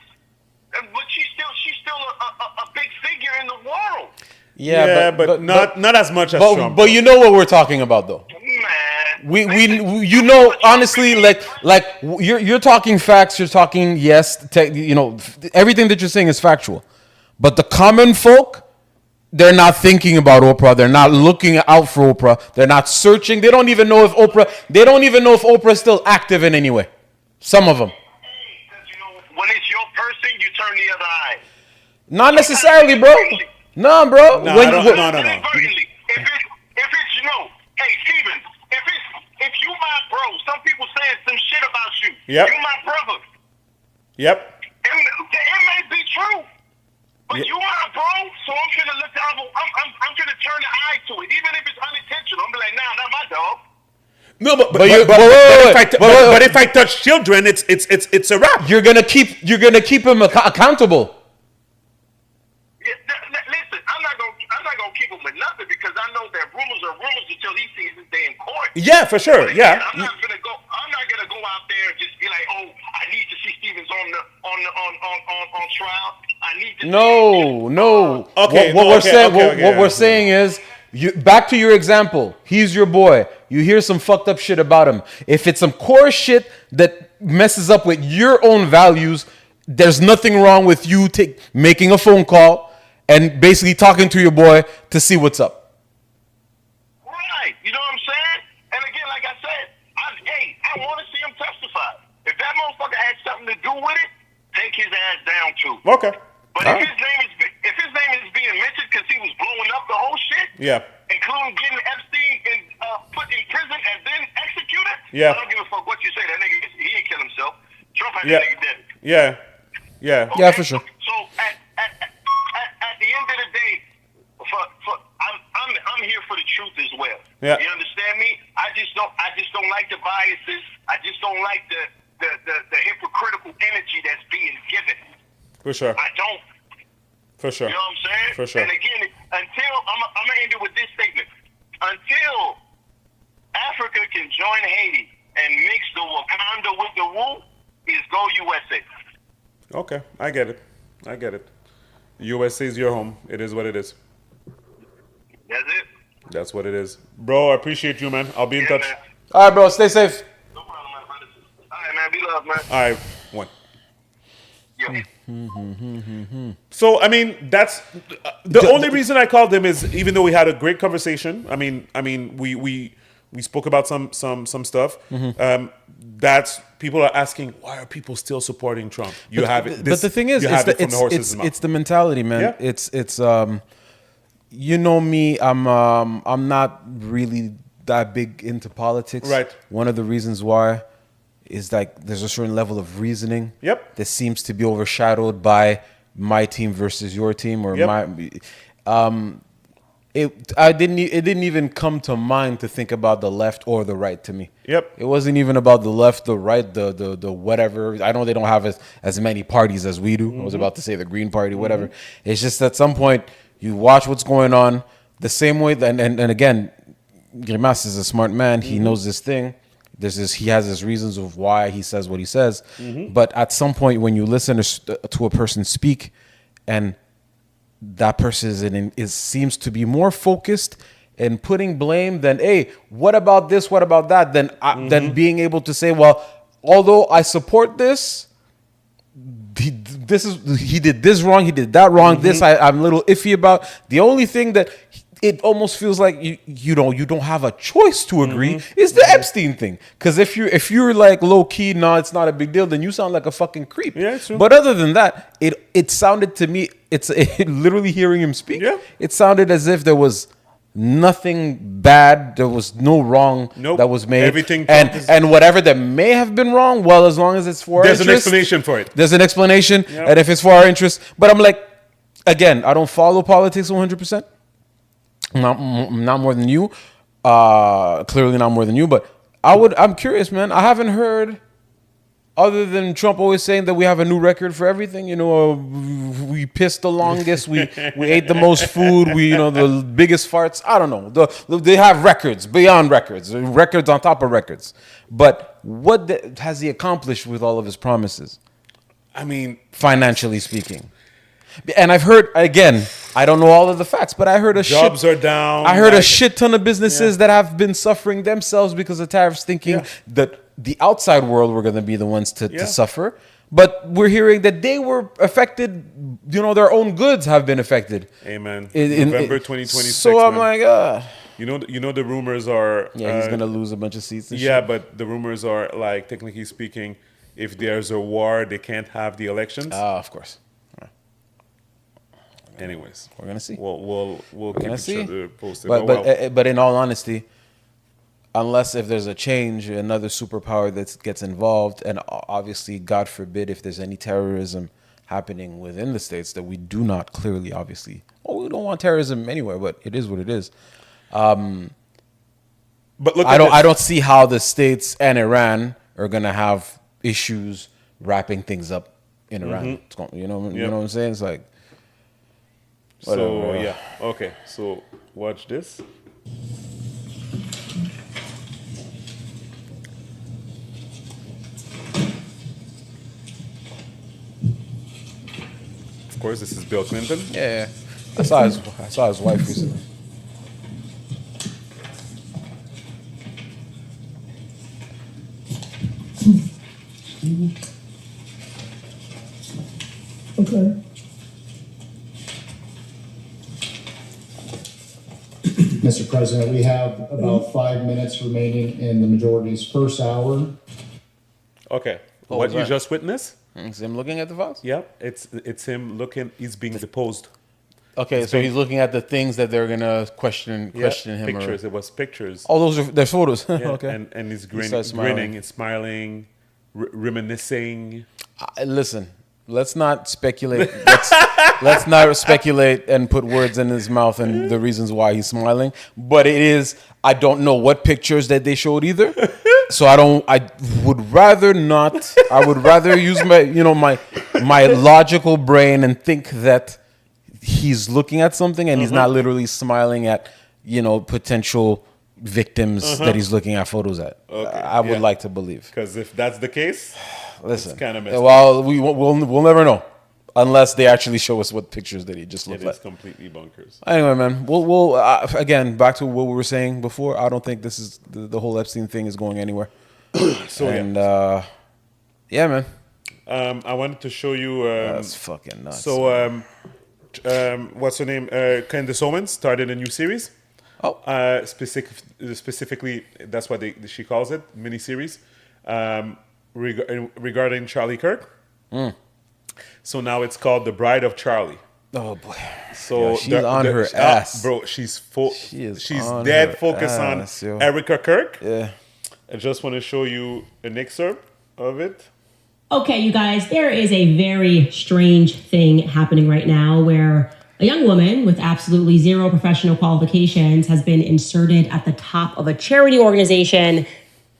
but she's still a big figure in the world. Yeah, but not as much as Trump. But you know what we're talking about, though. Man, we you know, honestly, like you're talking facts. You're talking everything that you're saying is factual. But the common folk, they're not thinking about Oprah. They're not looking out for Oprah. They're not searching. They don't even know if Oprah is still active in any way. Some of them. When it's your person, you turn the other eye. Not necessarily, bro. No, bro. No. Inadvertently. If it's hey Steven, if you my bro, some people saying some shit about you. Yep. You my brother. Yep. It may be true. But you my bro, so I'm gonna look down. I'm gonna turn the eye to it, even if it's unintentional. I'm be like, nah, not my dog. No, but if I touch children, it's a wrap. You're gonna keep him accountable. Yeah, listen, I'm not gonna keep him with nothing because I know that rumors are rumors until he sees his day in court. Yeah, for sure. Yeah. I'm not gonna go out there and just be like, oh, I need to see Stevens on trial. I need to. No. Okay. What we're saying is, back to your example. He's your boy. You hear some fucked up shit about him. If it's some core shit that messes up with your own values, there's nothing wrong with you making a phone call and basically talking to your boy to see what's up. Right. You know what I'm saying? And again, like I said, I want to see him testify. If that motherfucker had something to do with it, take his ass down too. Okay. But if his name is being mentioned because he was blowing up the whole shit, including getting Epstein put in prison and then executed, I don't give a fuck what you say. That nigga, he didn't kill himself. Trump had that nigga dead. Yeah. Okay? Yeah, for sure. So at the end of the day, I'm here for the truth as well. Yeah. You understand me? I just don't like the biases. I just don't like the hypocritical energy that's being given. For sure. I don't. For sure. You know what I'm saying? For sure. And again, until I'm gonna end it with this statement. Until Africa can join Haiti and mix the Wakanda with the Wu, is go USA. Okay, I get it. USA is your home. It is what it is. That's it. That's what it is. Bro, I appreciate you, man. I'll be in touch. Man. All right, bro. Stay safe. No problem, my brother. All right, man. Be loved, man. All right, one. Yeah. So, I mean, that's the only reason I called him is even though we had a great conversation. I mean, we spoke about some stuff. That's people are asking, why are people still supporting Trump? But the thing is, it's the mentality, man. Yeah. It's you know me, I'm not really that big into politics. Right. One of the reasons why is like there's a certain level of reasoning that seems to be overshadowed by my team versus your team or it didn't even come to mind to think about the left or the right to me. It wasn't even about the left, the right, the whatever. I know they don't have as many parties as we do. I was about to say the Green Party, whatever. It's just at some point you watch what's going on the same way. And again, Grimace is a smart man. He knows this thing. He has his reasons of why he says what he says. But at some point when you listen to a person speak and that person seems to be more focused in putting blame than, hey, what about this? What about that? Than being able to say, well, although I support this, he did this wrong, he did that wrong. This I'm a little iffy about. The only thing that it almost feels like you don't have a choice to agree is the Epstein thing. Because if you're like low key, no, it's not a big deal, then you sound like a fucking creep. Yeah, it's true. But other than that, it sounded to me, literally hearing him speak. Yeah. It sounded as if there was nothing bad, there was no wrong that was made. Everything and whatever that may have been wrong, well, as long as it's for our there's interest, an explanation for it. there's an explanation, Yep. and if it's for our interest. But I'm like, again, I don't follow politics 100%. Not more than you. Clearly not more than you. But I'm curious, man. I haven't heard, other than Trump always saying that we have a new record for everything. You know, we pissed the longest. We ate the most food. The biggest farts. I don't know. They have records beyond records. Records on top of records. But what has he accomplished with all of his promises? I mean, Financially speaking. And I've heard, again, I don't know all of the facts, but I heard jobs are down. I heard a shit ton of businesses that have been suffering themselves because of tariffs, thinking that the outside world were going to be the ones to suffer. But we're hearing that they were affected, their own goods have been affected. Amen. November 2026. So I'm like, You know the rumors are... yeah, he's going to lose a bunch of seats and yeah, shit. but the rumors are, like, technically speaking, if there's a war, they can't have the elections. Of course. Anyways, We're going to see. We'll keep each other posted. But in all honesty, unless if there's a change, another superpower that gets involved, and obviously, God forbid, if there's any terrorism happening within the states that we do not clearly, obviously, we don't want terrorism anywhere, but it is what it is. But look, I don't see how the states and Iran are gonna have issues wrapping things up in Iran. You know what I'm saying? It's like. Whatever. So yeah, okay. So watch this. Of course, this is Bill Clinton. Yeah. I saw his wife recently. Okay. Mr. President, we have about 5 minutes remaining in the majority's first hour. Okay. What What was you that? just witnessed? Is him looking at the files? Yeah, it's him looking. He's being deposed. Okay, so he's looking at the things that they're gonna question him. Pictures. It was pictures. Oh, there's photos. Yeah, Okay. And he's starts smiling. grinning and smiling, reminiscing. Listen, let's not speculate. Let's not speculate and put words in his mouth and the reasons why he's smiling. But it is. I don't know what pictures that they showed either. So I would rather not. I would rather use my logical brain and think that he's looking at something and he's not literally smiling at potential victims that he's looking at photos at. Okay, I would like to believe. Because if that's the case, Listen, it's kind of messed up. well, we'll never know unless they actually show us what pictures that he just It looked is like. completely bonkers. Anyway, man, we'll again back to what we were saying before. I don't think this is the whole Epstein thing is going anywhere. So Yeah, man, I wanted to show you. that's fucking nuts. So what's her name? Candace Owens started a new series. Oh. Specifically, that's what she calls it, miniseries, regarding Charlie Kirk. So now it's called The Bride of Charlie. Oh boy. So Yo, she's on her ass. bro. She's full. She is she's on dead her focused ass, yo. on Erika Kirk. Yeah. I just want to show you an excerpt of it. Okay, you guys, there is a very strange thing happening right now where a young woman with absolutely zero professional qualifications has been inserted at the top of a charity organization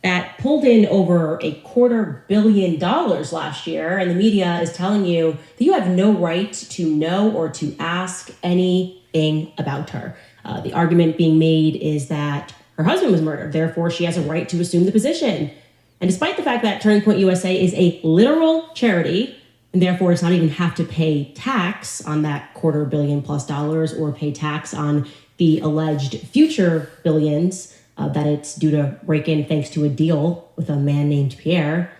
that pulled in over $250 million last year. And the media is telling you that you have no right to know or to ask anything about her. The argument being made is that her husband was murdered, therefore she has a right to assume the position. And despite the fact that Turning Point USA is a literal charity and therefore it's not even have to pay tax on that $250 million+ or pay tax on the alleged future billions that it's due to rake in thanks to a deal with a man named Pierre.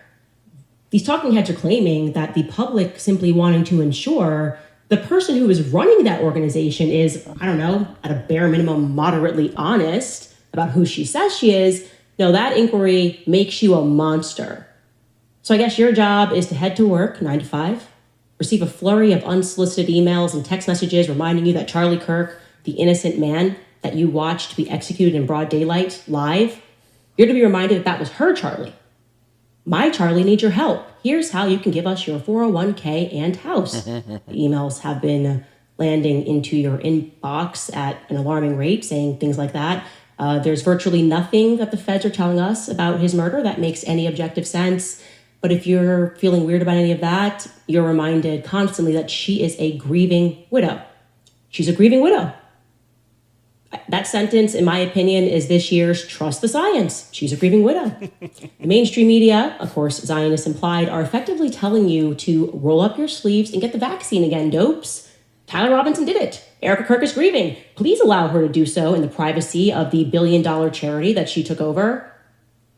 These talking heads are claiming that the public simply wanting to ensure the person who is running that organization is, I don't know, at a bare minimum, moderately honest about who she says she is. No, that inquiry makes you a monster. So I guess your job is to head to work 9 to 5, receive a flurry of unsolicited emails and text messages reminding you that Charlie Kirk, the innocent man that you watched be executed in broad daylight live, you're to be reminded that was her Charlie. My Charlie needs your help. Here's how you can give us your 401k and house. The emails have been landing into your inbox at an alarming rate, saying things like that. There's virtually nothing that the feds are telling us about his murder that makes any objective sense. But if you're feeling weird about any of that, you're reminded constantly that she is a grieving widow. She's a grieving widow. That sentence, in my opinion, is this year's Trust the Science. She's a grieving widow. The mainstream media, of course, Zionists implied, are effectively telling you to roll up your sleeves and get the vaccine again, dopes. Tyler Robinson did it. Erika Kirk is grieving. Please allow her to do so in the privacy of the billion-dollar charity that she took over.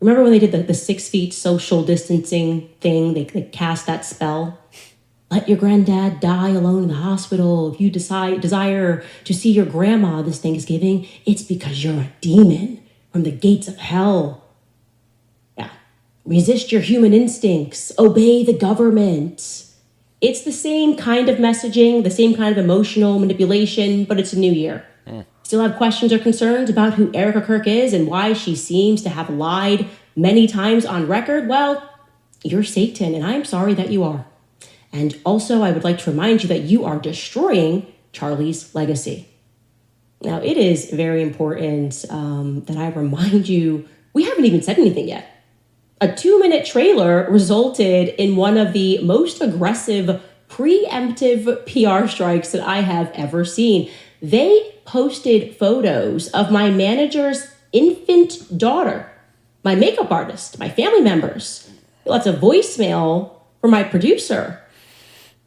Remember when they did the 6 feet social distancing thing? They cast that spell. Let your granddad die alone in the hospital. If you desire to see your grandma this Thanksgiving, it's because you're a demon from the gates of hell. Yeah. Resist your human instincts. Obey the government. It's the same kind of messaging, the same kind of emotional manipulation, but it's a new year. Still have questions or concerns about who Erika Kirk is and why she seems to have lied many times on record? Well, you're Satan, and I'm sorry that you are. And also, I would like to remind you that you are destroying Charlie's legacy. Now, it is very important that I remind you, we haven't even said anything yet. A 2-minute trailer resulted in one of the most aggressive, preemptive PR strikes that I have ever seen. They posted photos of my manager's infant daughter, my makeup artist, my family members. That's a voicemail from my producer.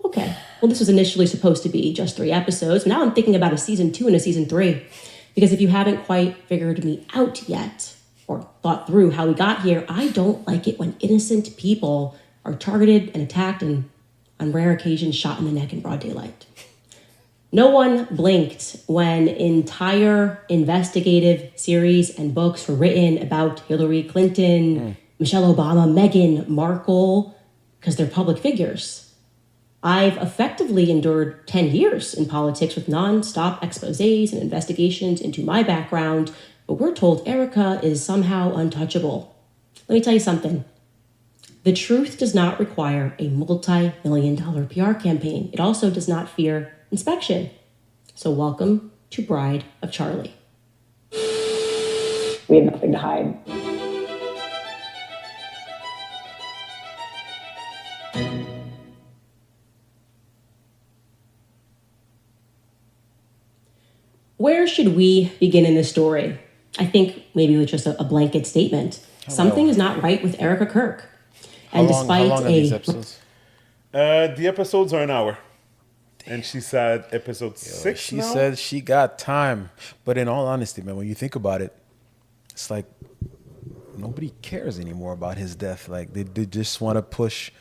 Okay, well, this was initially supposed to be just 3 episodes. Now I'm thinking about a season 2 and a season 3. Because if you haven't quite figured me out yet, or thought through how we got here, I don't like it when innocent people are targeted and attacked and, on rare occasions, shot in the neck in broad daylight. No one blinked when entire investigative series and books were written about Hillary Clinton, Michelle Obama, Meghan Markle, because they're public figures. I've effectively endured 10 years in politics with non-stop exposés and investigations into my background, but we're told Erika is somehow untouchable. Let me tell you something. The truth does not require a multi-million-dollar PR campaign. It also does not fear inspection. So welcome to Bride of Charlie. We have nothing to hide. Where should we begin in this story? I think maybe with just a blanket statement. Something is not right with Erika Kirk. And how long are these episodes? The episodes are an hour. And she said episode 6 She now? said she got time. But in all honesty, man, when you think about it, it's like nobody cares anymore about his death. Like they just want to push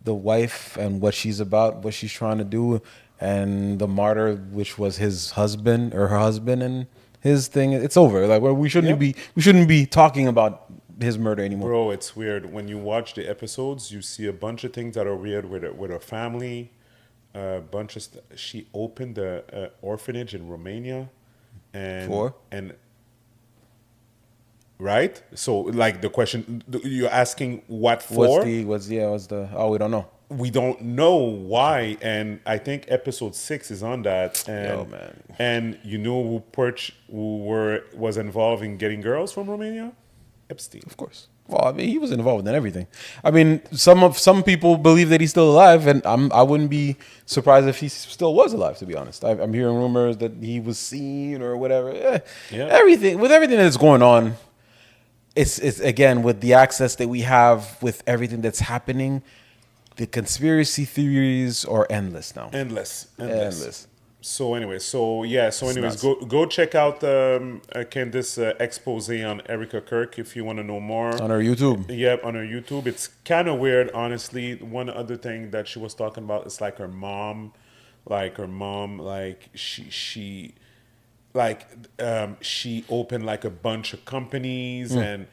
the wife and what she's about, what she's trying to do, and the martyr, which was his husband or her husband, and his thing. It's over. Like we shouldn't be talking about his murder anymore. Bro, it's weird. When you watch the episodes, you see a bunch of things that are weird with her family. A bunch of she opened the orphanage in Romania, and right. So like the question you're asking, what for? We don't know. We don't know why, and I think episode 6 is on that. And, man. And you know who was involved in getting girls from Romania? Epstein. Of course. Well, I mean, he was involved in everything. I mean, some people believe that he's still alive, and I wouldn't be surprised if he still was alive. To be honest, I'm hearing rumors that he was seen or whatever. Everything that's going on, it's again with the access that we have with everything that's happening. The conspiracy theories are endless now. Endless. So anyways, so anyways, nuts. go check out Candace expose on Erika Kirk if you want to know more. On our YouTube. Yep, on her YouTube. It's kind of weird, honestly. One other thing that she was talking about is like her mom, she opened like a bunch of companies and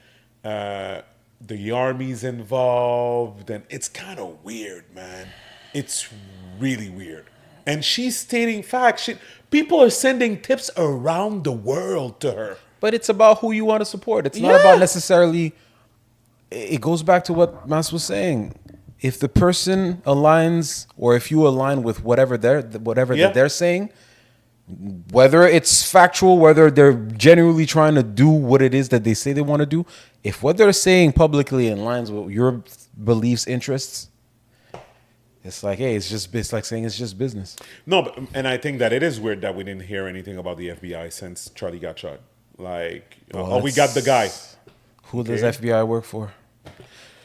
the army's involved, and it's kind of weird, man. It's really weird. And she's stating facts. People are sending tips around the world to her. But it's about who you want to support. It's not about necessarily. It goes back to what Mas was saying. If the person aligns, or if you align with whatever that they're saying, whether it's factual, whether they're genuinely trying to do what it is that they say they want to do, if what they're saying publicly aligns with your beliefs, interests, it's like, hey, it's like saying it's just business. No, and I think that it is weird that we didn't hear anything about the FBI since Charlie got shot. Like, we got the guy. Who does FBI work for?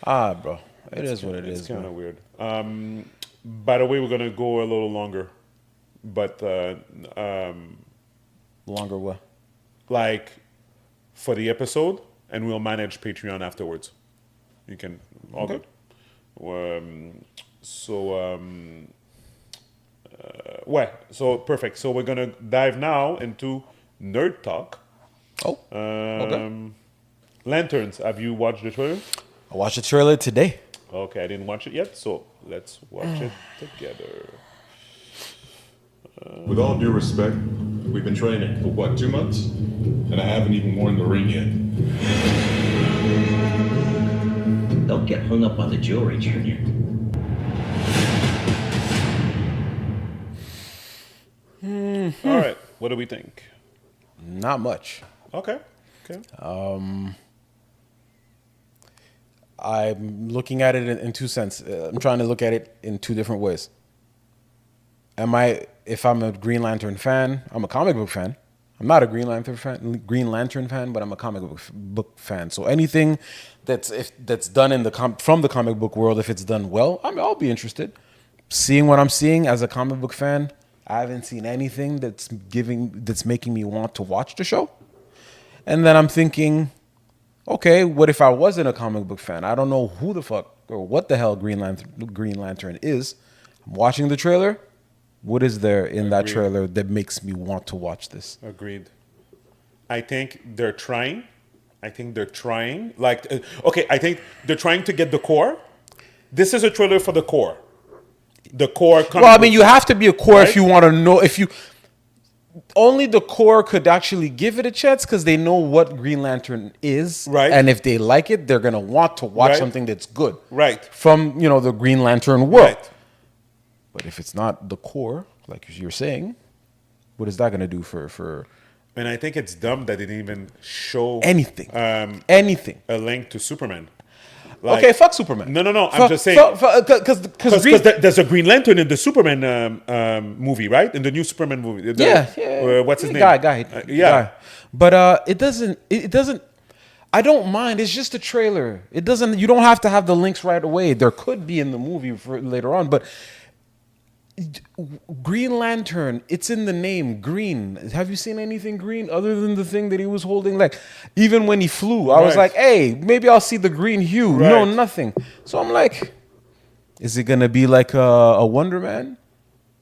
Bro, it's what it is. It's kind of weird. By the way, we're gonna go a little longer, but Longer what? like for the episode, and we'll manage Patreon afterwards. You can all good. So perfect. So we're gonna dive now into nerd talk. Okay. Lanterns. Have you watched the trailer? I watched the trailer today. Okay, I didn't watch it yet, so let's watch it together. With all due respect, we've been training for what, 2 months? And I haven't even worn the ring yet. Don't get hung up on the jewelry, Junior. All right, what do we think? Not much. Okay. I'm looking at it in two senses. I'm trying to look at it in two different ways. If I'm a Green Lantern fan, I'm a comic book fan. I'm not a Green Lantern fan, but I'm a comic book fan. So anything that's done from the comic book world, if it's done well, I'll be interested. Seeing what I'm seeing as a comic book fan, I haven't seen anything that's making me want to watch the show. And then I'm thinking, okay, what if I wasn't a comic book fan? I don't know who the fuck or what the hell Green Lantern is. I'm watching the trailer. What is there in that trailer that makes me want to watch this? Agreed. I think they're trying. I think they're trying to get the core. This is a trailer for the core. The core. Well, I mean, you have to be a core, right? If you want to know. Only the core could actually give it a chance because they know what Green Lantern is, right? And if they like it, they're gonna want to watch something that's good, right? From the Green Lantern world. Right. But if it's not the core, like you're saying, what is that gonna do for? And I think it's dumb that they didn't even show anything. A link to Superman. Okay, fuck Superman. No. I'm just saying because there's a Green Lantern in the Superman movie, right? In the new Superman movie. What's his name? Guy. But it doesn't. I don't mind. It's just a trailer. It doesn't. You don't have to have the links right away. There could be in the movie for later on, but. Green Lantern, it's in the name, green. Have you seen anything green other than the thing that he was holding? Like, even when he flew, I was like, hey, maybe I'll see the green hue. Right. No, nothing. So I'm like, is it going to be like a Wonder Man?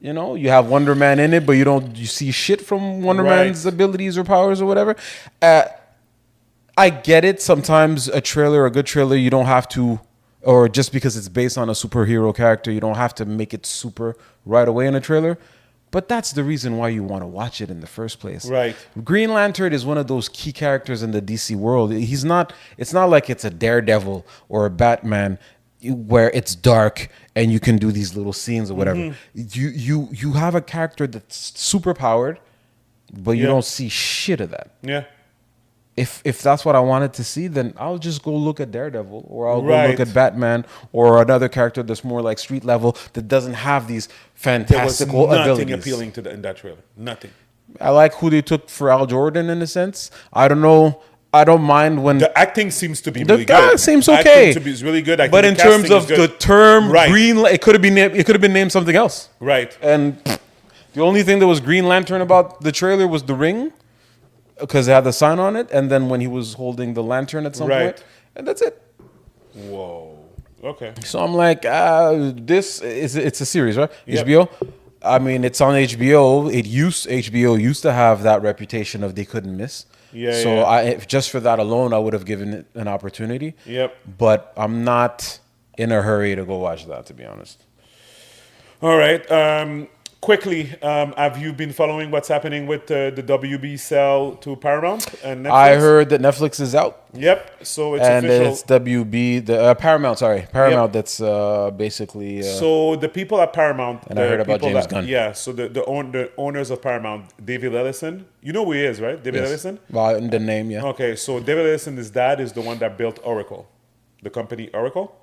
You have Wonder Man in it, but you see shit from Wonder Man's abilities or powers or whatever. I get it. Sometimes a good trailer, you don't have to, or just because it's based on a superhero character, you don't have to make it super right away in a trailer. But that's the reason why you want to watch it in the first place. Right. Green Lantern is one of those key characters in the DC world. It's not like it's a Daredevil or a Batman where it's dark and you can do these little scenes or whatever. Mm-hmm. You have a character that's super powered, but you don't see shit of that. Yeah. If that's what I wanted to see, then I'll just go look at Daredevil, or I'll go look at Batman, or another character that's more like street level that doesn't have these fantastical abilities. There was nothing appealing in that trailer. Nothing. I like who they took for Al Jordan in a sense. I don't know. I don't mind when The acting seems to be the really guy good. seems Acting okay. to be is really good. I But in think terms casting of is good. the term Right. it could have been named, something else. Right. And the only thing that was Green Lantern about the trailer was the ring, because it had the sign on it, and then when he was holding the lantern at some Right. point, and that's it. Whoa. Okay. So I'm like, it's a series, right? Yep. HBO. I mean, it's on HBO. HBO used to have that reputation of they couldn't miss. Yeah, So yeah. if just for that alone, I would have given it an opportunity. Yep. But I'm not in a hurry to go watch that, to be honest. All right. Quickly, have you been following what's happening with the WB sell to Paramount and Netflix? I heard that Netflix is out. Yep. So it's And official. it's WB, the Paramount. Sorry, Paramount. That's basically. So the people at Paramount, And I heard about James Gunn. Yeah, so the owners of Paramount, David Ellison. You know who he is, right? David yes. Ellison. Well, in the name, yeah. Okay, so David Ellison, his dad is the one that built Oracle, the company Oracle.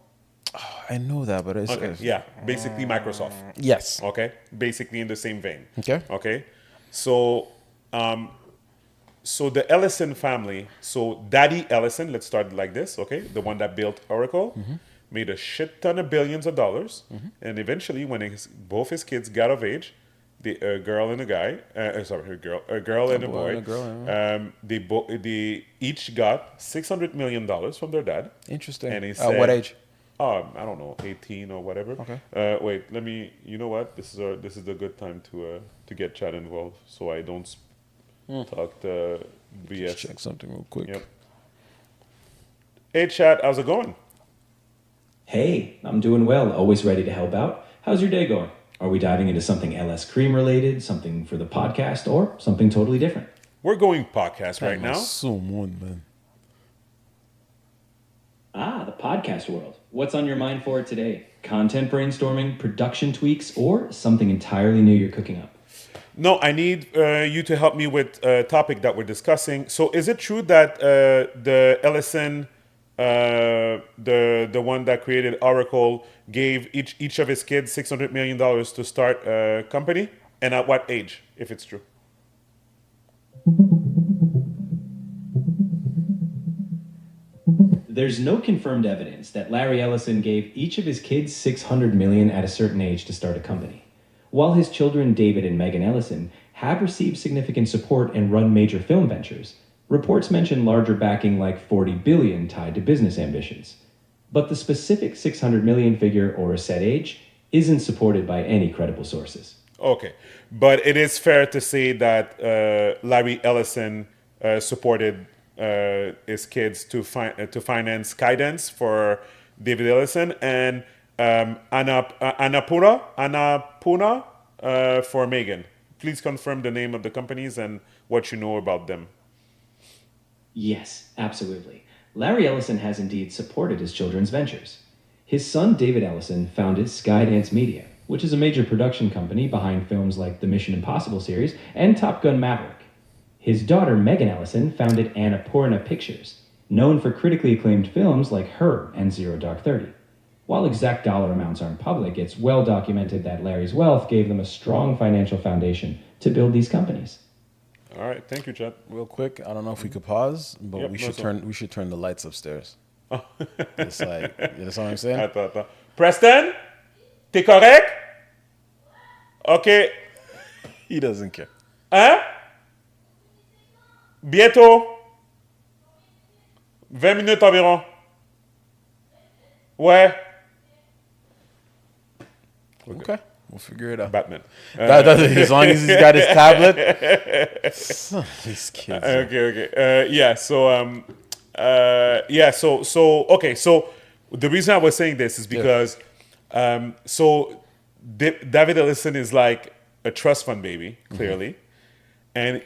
I know that, but it's Okay, yeah, basically Microsoft. yes. Okay, basically in the same vein. Okay. Okay, so so the Ellison family, so Daddy Ellison, let's start like this. Okay, the one that built Oracle, made a shit ton of billions of dollars, and eventually, when both his kids got of age, a girl and a guy, a girl and a boy, and a girl, they each got $600 million from their dad. Interesting. And he At said, what age? I don't know, 18 or whatever. Okay. Wait, let me. You know what? This is the good time to get Chad involved, so I don't talk to BS. Just check something real quick. Yep. Hey, Chad, how's it going? Hey, I'm doing well, always ready to help out. How's your day going? Are we diving into something LS Cream related, something for the podcast, or something totally different? We're going podcast right now. Someone, man. Ah, the podcast world. What's on your mind for today? Content brainstorming, production tweaks, or something entirely new you're cooking up? No, I need you to help me with a topic that we're discussing. So, is it true that the Ellison, the one that created Oracle, gave each of his kids $600 million to start a company? And at what age, if it's true? There's no confirmed evidence that Larry Ellison gave each of his kids $600 million at a certain age to start a company. While his children David and Megan Ellison have received significant support and run major film ventures, reports mention larger backing like $40 billion tied to business ambitions. But the specific $600 million figure or a set age isn't supported by any credible sources. Okay, but it is fair to say that Larry Ellison supported his kids to finance Skydance for David Ellison and Annapurna for Megan. Please confirm the name of the companies and what you know about them. Yes, absolutely. Larry Ellison has indeed supported his children's ventures. His son David Ellison founded Skydance Media, which is a major production company behind films like the Mission Impossible series and Top Gun Maverick. His daughter Megan Ellison founded Annapurna Pictures, known for critically acclaimed films like Her and Zero Dark 30. While exact dollar amounts aren't public, it's well documented that Larry's wealth gave them a strong financial foundation to build these companies. All right, thank you, Chad. Real quick, I don't know if we could pause, but Yep, we no, should so- turn the lights upstairs. It's like, you know what I'm saying? Attends. Preston, t'es correct? OK. He doesn't care. Hein? Bientôt. 20 minutes environ. Ouais. Okay, we'll figure it out. Batman. As long as he's got his tablet. These kids. Okay. Yeah. So okay. So the reason I was saying this is because David Ellison is like a trust fund baby, clearly, and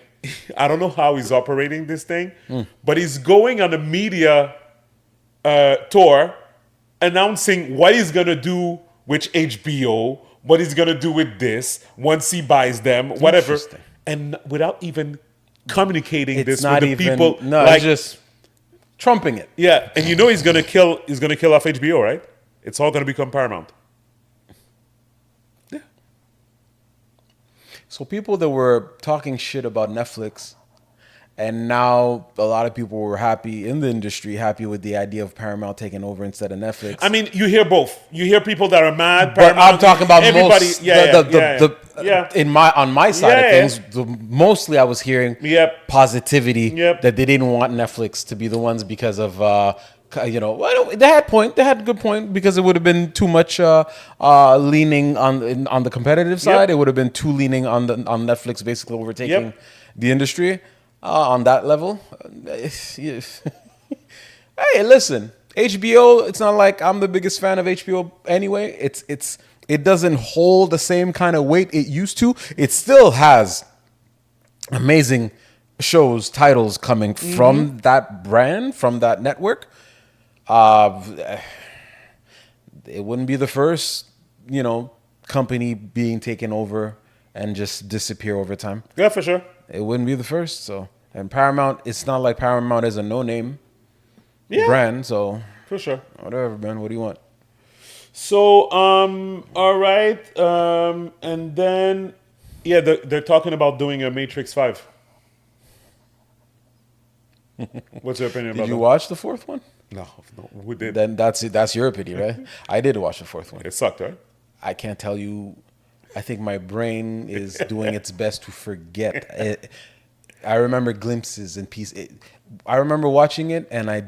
I don't know how he's operating this thing, but he's going on a media tour announcing what he's gonna do with HBO, what he's gonna do with this once he buys them, whatever, Interesting. and without even communicating this It's not with the even. people. No, like, it's just trumping it. yeah, and you know he's gonna kill off HBO, right? It's all gonna become Paramount. Yeah. So people that were talking shit about Netflix And now a lot of people were happy in the industry, happy with the idea of Paramount taking over instead of Netflix. I mean, you hear both. You hear people that are mad. But I'm talking about everybody. most. Yeah. On my side of things, mostly I was hearing positivity Yep. that they didn't want Netflix to be the ones because of well, they had a good point, because it would have been too much leaning on the competitive side. Yep. It would have been too leaning on Netflix basically overtaking the industry on that level. Hey, listen, HBO. It's not like I'm the biggest fan of HBO anyway. It doesn't hold the same kind of weight it used to. It still has amazing shows, titles coming from that brand, from that network. It wouldn't be the first, company being taken over and just disappear over time. Yeah, for sure. It wouldn't be the first. So, and Paramount, it's not like Paramount is a no-name brand. So, For sure. whatever, man. What do you want? So, all right. And then, they're talking about doing a Matrix 5. What's your opinion about Did you that? watch the fourth one? No, we did. Then that's your opinion, right? I did watch the fourth one. It sucked, right? I can't tell you. I think my brain is doing its best to forget. I remember glimpses and pieces. I remember watching it, and I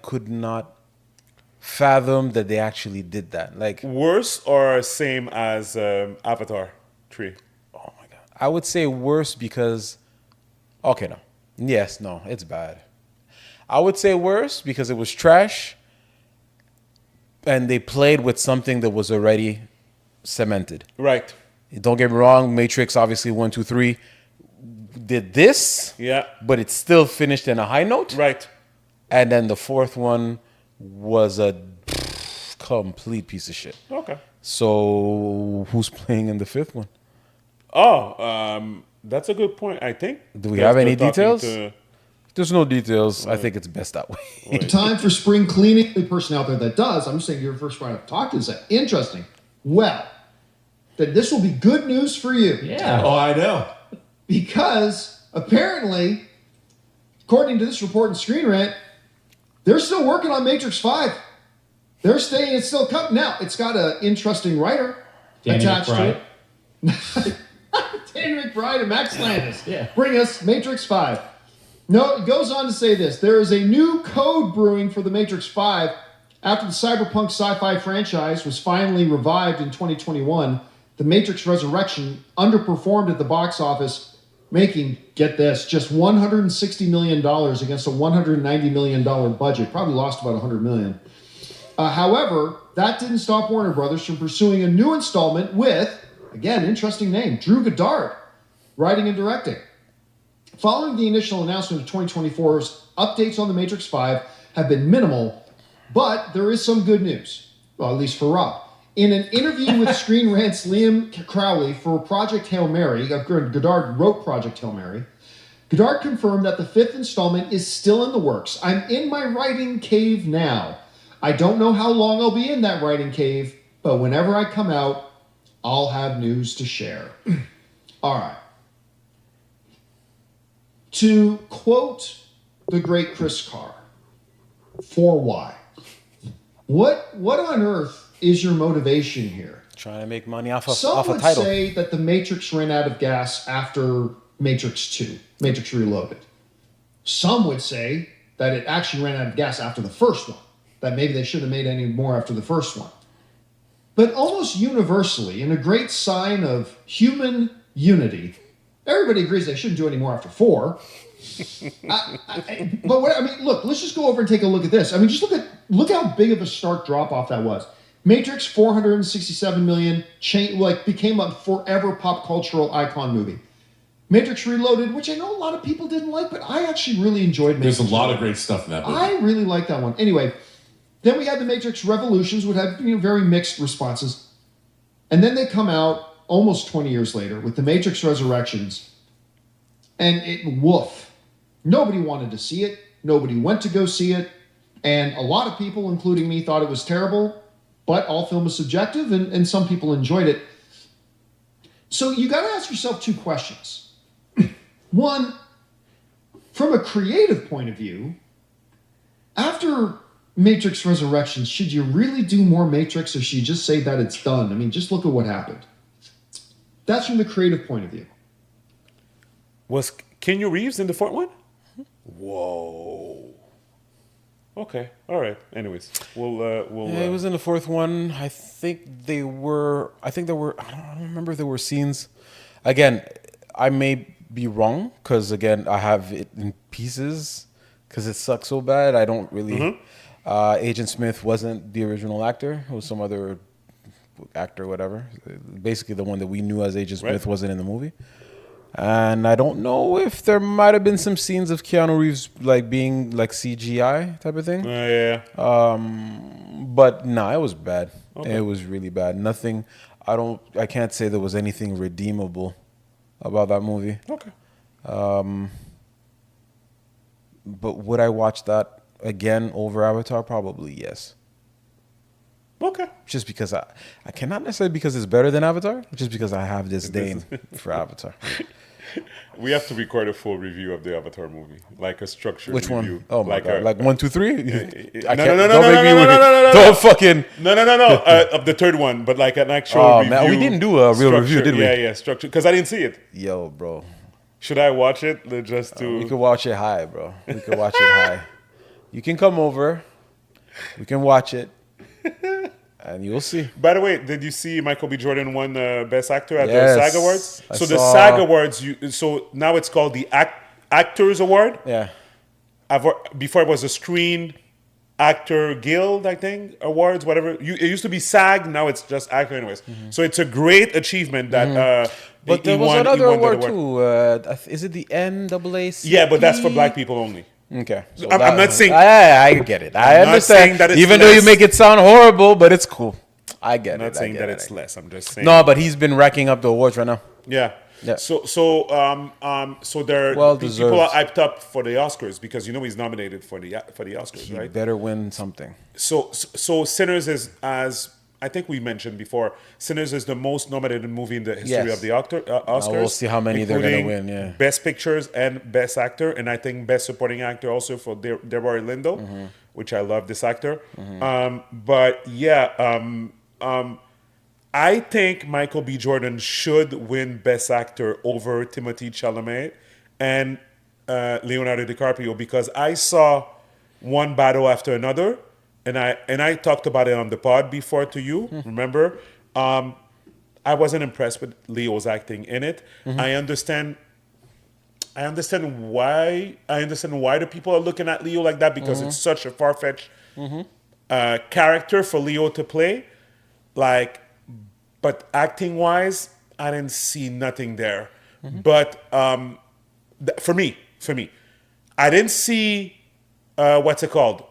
could not fathom that they actually did that. Like, Worse or same as Avatar 3? oh my God. I would say worse because, okay, no. Yes, no, it's bad. I would say worse because it was trash, and they played with something that was already cemented. Right. Don't get me wrong, Matrix obviously 1, 2, 3 did this, Yeah. but it still finished in a high note. Right. And then the fourth one was a complete piece of shit. Okay. So who's playing in the fifth one? Oh, that's a good point. I think. Do we have any they're talking details? There's no details. I think it's best that way. Time for spring cleaning. The person out there that does, I'm just saying you're the first one I've talked to. Is that interesting? Well, then this will be good news for you. Yeah. Oh, I know. Because apparently, according to this report in Screen Rant, they're still working on Matrix 5. They're staying, it's still coming. Now, it's got an interesting writer attached to it. Danny McBride and Max Landis. Yeah. Bring us Matrix 5. No, it goes on to say this. There is a new code brewing for the Matrix 5 after the cyberpunk sci-fi franchise was finally revived in 2021. The Matrix Resurrection underperformed at the box office, making, get this, just $160 million against a $190 million budget. Probably lost about $100 million. However, that didn't stop Warner Brothers from pursuing a new installment with, again, interesting name, Drew Goddard, writing and directing. Following the initial announcement of 2024's updates on the Matrix 5 have been minimal, but there is some good news, well, at least for Rob. In an interview with Screen Rant's Liam Crowley for Project Hail Mary, Goddard wrote Project Hail Mary, Goddard confirmed that the fifth installment is still in the works. I'm in my writing cave now. I don't know how long I'll be in that writing cave, but whenever I come out, I'll have news to share. All right. To quote the great Chris Carr, for why? What on earth is your motivation here? Trying to make money off Some a would title. say that the Matrix ran out of gas after Matrix 2, Matrix Reloaded. Some would say that it actually ran out of gas after the first one, that maybe they shouldn't have made any more after the first one. But almost universally, in a great sign of human unity, everybody agrees they shouldn't do any more after 4. Look, let's just go over and take a look at this. I mean, just look how big of a stark drop-off that was. Matrix, 467 million, became a forever pop cultural icon movie. Matrix Reloaded, which I know a lot of people didn't like, but I actually really enjoyed Matrix. There's a lot of great stuff in that movie. I really like that one. Anyway, then we had the Matrix Revolutions, which had very mixed responses. And then they come out almost 20 years later with the Matrix Resurrections. And woof. Nobody wanted to see it. Nobody went to go see it. And a lot of people, including me, thought it was terrible. But all film is subjective, and some people enjoyed it. So you got to ask yourself 2 questions. One, from a creative point of view, after Matrix Resurrections, should you really do more Matrix or should you just say that it's done? I mean, just look at what happened. That's from the creative point of view. Was Keanu Reeves in the fourth one? Whoa. Okay. All right. Anyways, we'll. Yeah, it was in the fourth one. I think there were. I don't remember if there were scenes. Again, I may be wrong because again, I have it in pieces because it sucks so bad. I don't really. Agent Smith wasn't the original actor. It was some other actor, whatever. Basically, the one that we knew as Agent Smith wasn't in the movie. And I don't know if there might have been some scenes of Keanu Reeves like being like CGI type of thing. Yeah. But no, it was bad. Okay. It was really bad. Nothing. I can't say there was anything redeemable about that movie. Okay. But would I watch that again over Avatar? Probably yes. Okay. Just because I cannot necessarily because it's better than Avatar, just because I have disdain for Avatar. We have to record a full review of the Avatar movie, like a structured Which review. one? Oh my god! Like 1, 2, 3? No. Don't fucking. No. Of the third one, but like an actual review. Man, we didn't do a real review, did we? Yeah, structured. Because I didn't see it. Yo, bro. Should I watch it just to? We could watch it high, bro. We could watch it high. You can come over. We can watch it. And you'll see. By the way, did you see Michael B. Jordan won Best Actor at the SAG Awards? So the saw... SAG Awards, so now it's called the Actors Award. Yeah. Before it was the Screen Actor Guild, I think, Awards, whatever. It used to be SAG, now it's just Actor anyways. Mm-hmm. So it's a great achievement that but there was another award too. Is it the NAACP? Yeah, but that's for black people only. Okay. So I'm not saying... I get it. I understand. That it's even less. Though you make it sound horrible, but it's cool. I get it. I'm not saying that it's less. I'm just saying... No, but he's been racking up the awards right now. Yeah. So there deserved. People are hyped up for the Oscars because he's nominated for the Oscars, he right? Better win something. So Sinners is, as I think we mentioned before, Sinners is the most nominated movie in the history of the Oscars. We'll see how many they're going to win. Yeah. Best Pictures and Best Actor, and I think Best Supporting Actor also for Deborah Lindo, which I love this actor. I think Michael B. Jordan should win Best Actor over Timothée Chalamet and Leonardo DiCaprio because I saw one battle after another. And I talked about it on the pod before to you. Remember, I wasn't impressed with Leo's acting in it. I understand why the people are looking at Leo like that because it's such a far-fetched character for Leo to play. But acting-wise, I didn't see nothing there. But for me, I didn't see what's it called?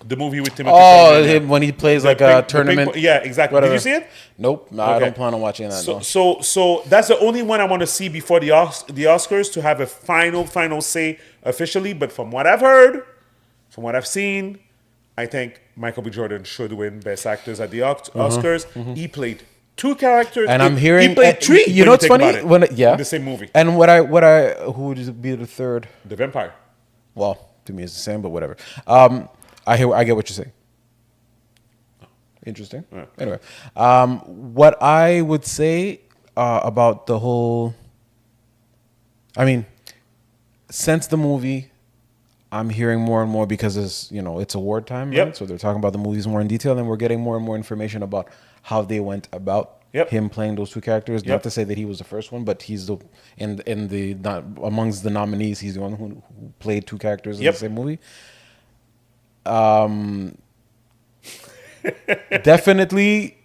The movie with Timothée Chalamet. When he plays like a tournament. Yeah, exactly. Whatever. Did you see it? Nope. No, I don't plan on watching that. So that's the only one I want to see before the Oscars to have a final say officially. But from what I've heard, from what I've seen, I think Michael B. Jordan should win Best Actors at the Oscars. He played 2 characters. And I'm hearing he played 3. You know what's funny? In the same movie. And who would be the third? The Vampire. Well, to me it's the same, but whatever. I get what you're saying. Interesting. Yeah. Anyway, what I would say about the whole, since the movie, I'm hearing more and more because it's award time, right? So they're talking about the movies more in detail, and we're getting more and more information about how they went about him playing those 2 characters. Not to say that he was the first one, but he's amongst the nominees, he's the one who played 2 characters in the same movie. Definitely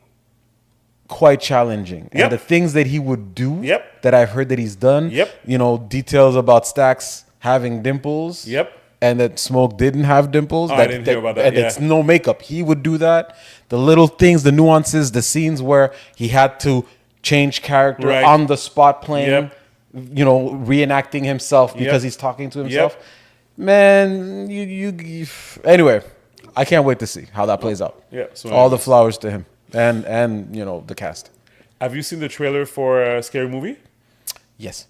quite challenging. And the things that he would do that I've heard that he's done, details about Stax having dimples. And that Smoke didn't have dimples. I didn't hear about that. And it's no makeup. He would do that. The little things, the nuances, the scenes where he had to change character on the spot playing, reenacting himself because he's talking to himself. Man, you anyway, I can't wait to see how that plays out. So all the flowers to him and the cast. Have you seen the trailer for Scary Movie? Yes.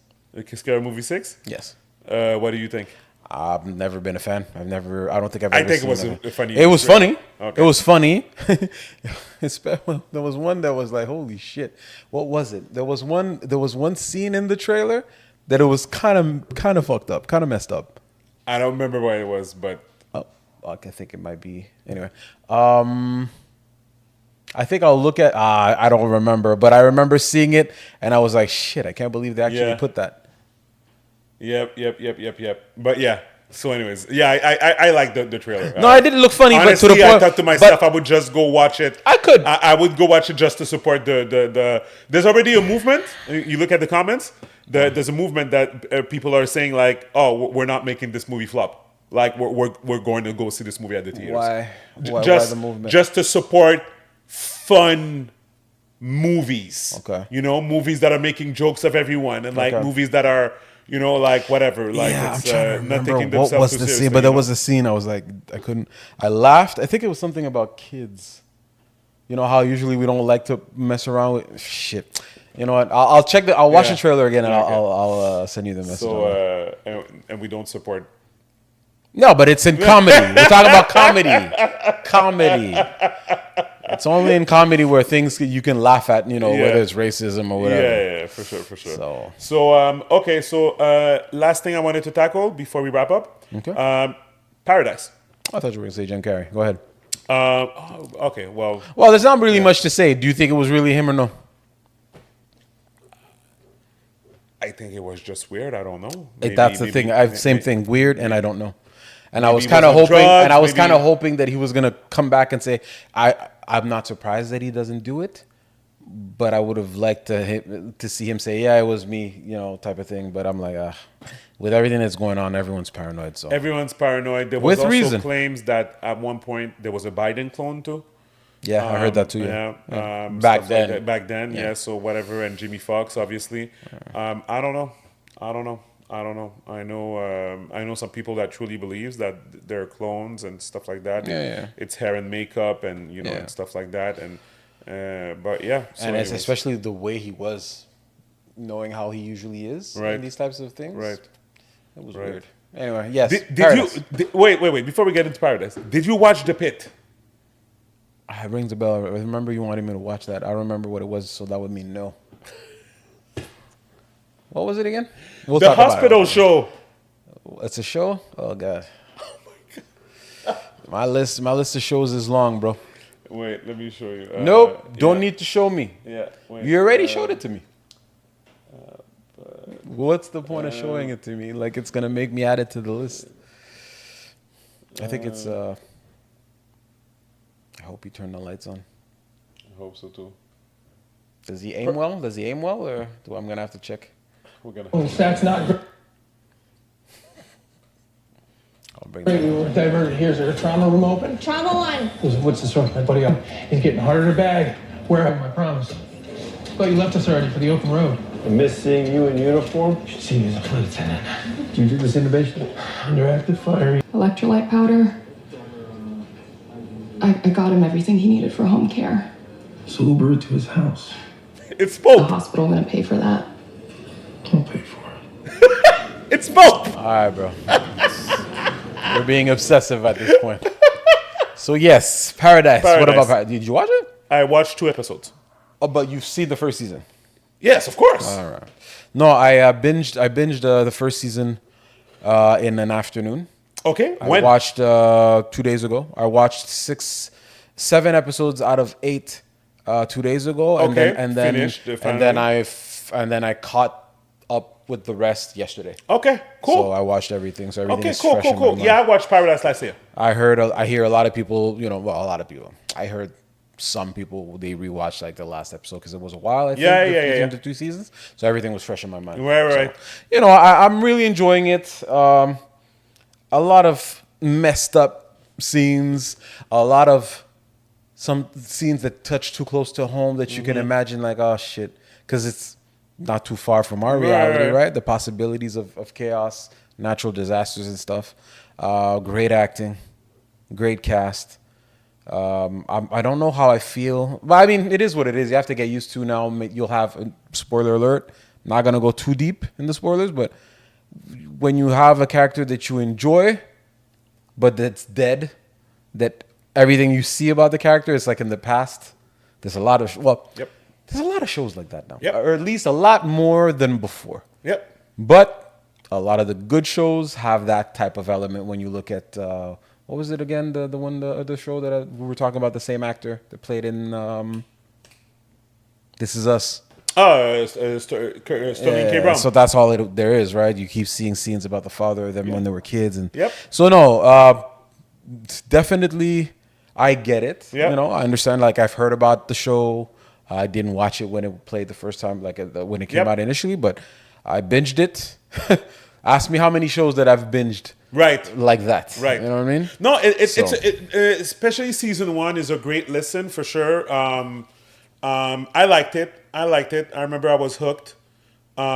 Scary Movie 6? Yes. What do you think? I've never been a fan. I don't think I've I ever think it seen was it. funny. It was funny. Okay. It was funny. There was one that was like, holy shit. What was it? There was one scene in the trailer that it was kind of fucked up, kind of messed up. I don't remember what it was, but I think it might be. Anyway. I think I'll look at I don't remember, but I remember seeing it and I was like, shit, I can't believe they actually put that. Yep. But yeah. So, anyways, yeah, I like the trailer. No, I didn't look funny, honestly, but to the point, I thought to myself, I would just go watch it. I could. I would go watch it just to support the. There's already a movement. You look at the comments. There's a movement that people are saying like, "Oh, we're not making this movie flop. Like, we're going to go see this movie at the theaters." Why Just the movement? Just to support fun movies. Okay. You know, movies that are making jokes of everyone, and like movies that are. You know, like whatever. Like yeah, it's I'm trying to not remember taking what themselves was too the seriously, scene, but there you know? was a scene I was like, I laughed. I think it was something about kids. You know how usually we don't like to mess around with shit. You know what? I'll check I'll watch the trailer again and I'll send you the message. So and we don't support. No, but it's in comedy. We're talking about comedy. Comedy. It's only in comedy where things you can laugh at, you know, whether it's racism or whatever. Yeah, for sure. So okay, so last thing I wanted to tackle before we wrap up. Okay. Paradise. I thought you were going to say Jim Carrey. Go ahead. Okay, well, there's not really much to say. Do you think it was really him or no? I think it was just weird. I don't know. That's the thing. Same thing. Weird, and I don't know. And I was he kind of was on hoping, drugs, and I was maybe- kind of hoping that he was gonna come back and say, I'm not surprised that he doesn't do it, but I would have liked to see him say, yeah, it was me, you know, type of thing. But I'm like, with everything that's going on, everyone's paranoid. So everyone's paranoid. There was With also reason. claims that at one point there was a Biden clone too. yeah, I heard that too. Yeah. Back Stuff like then. that. Back then, yeah. So whatever, and Jimmy Fox, obviously. I don't know. I know some people that truly believes that they're clones and stuff like that. Yeah. It's hair and makeup and and stuff like that. And but yeah. So And it's anyways. especially the way he was, knowing how he usually is Right. in these types of things. Right. It was Right. weird. Anyway, yes. Did Paradise. you wait before we get into Paradise? Did you watch The Pit? It rings a bell. I remember you wanted me to watch that. I don't remember what it was, so that would mean no. What was it again? We'll The talk about hospital it. show. It's a show? Oh god. My list of shows is long, bro. Wait, let me show you. Nope, don't need to show me. Yeah, wait, You already showed it to me. What's the point of showing it to me? Like it's gonna make me add it to the list. I think it's. I hope you turn the lights on. I hope so too. Does he aim well? Or I'm gonna have to check? We're gonna. Oh, that's not great. I'll bring We that. were diverted here. Is there a trauma room open? Trauma one. What's the story? My buddy, he's getting harder to bag. Where am I? Promise. But you left us already for the open road. I miss seeing you in uniform. You should see me as a flight attendant. Do you do this intubation? Under active fire. Electrolyte powder. I got him everything he needed for home care. So Uber it to his house. It's The both. hospital gonna pay for that. I'll pay for it. It's both. All right, bro. We're being obsessive at this point. So yes, Paradise. What Paradise. about Paradise? Did you watch it? I watched 2 episodes. Oh, but you've seen the first season. Yes, of course. All right. No, I binged. I binged the first season in an afternoon. Okay. I When? watched 2 days ago. I watched 7 episodes out of 8 2 days ago, and Okay, then finished, and then I caught up with the rest yesterday. Okay. Cool. So I watched everything. So everything Okay. is Cool. fresh Cool. in my Cool. mind. Yeah, I watched Paradise last year. I hear a lot of people. A lot of people. I heard some people they rewatched like the last episode because it was a while. I think between the 2 seasons, so everything was fresh in my mind. Right. So, I'm really enjoying it. A lot of messed up scenes, a lot of some scenes that touch too close to home that you can imagine like, oh shit, because it's not too far from our reality, right? The possibilities of chaos, natural disasters and stuff. Great acting, great cast. I don't know how I feel, but I mean, it is what it is. You have to get used to now. You'll have spoiler alert. Not gonna go too deep in the spoilers, but when you have a character that you enjoy, but that's dead, that everything you see about the character is like in the past. There's a lot of there's a lot of shows like that now, or at least a lot more than before. Yep. But a lot of the good shows have that type of element. When you look at what was it again? The show that we were talking about, the same actor that played in This Is Us. Sterling K. Brown. So that's all there is, right? You keep seeing scenes about the father of them when they were kids, and Yep. so no, definitely, I get it. Yep. You know, I understand. Like I've heard about the show. I didn't watch it when it played the first time, like when it came out initially, but I binged it. Ask me how many shows that I've binged. Right. Like that. Right. You know what I mean? No, it's especially season 1 is a great listen for sure. I liked it. I remember I was hooked. Yeah,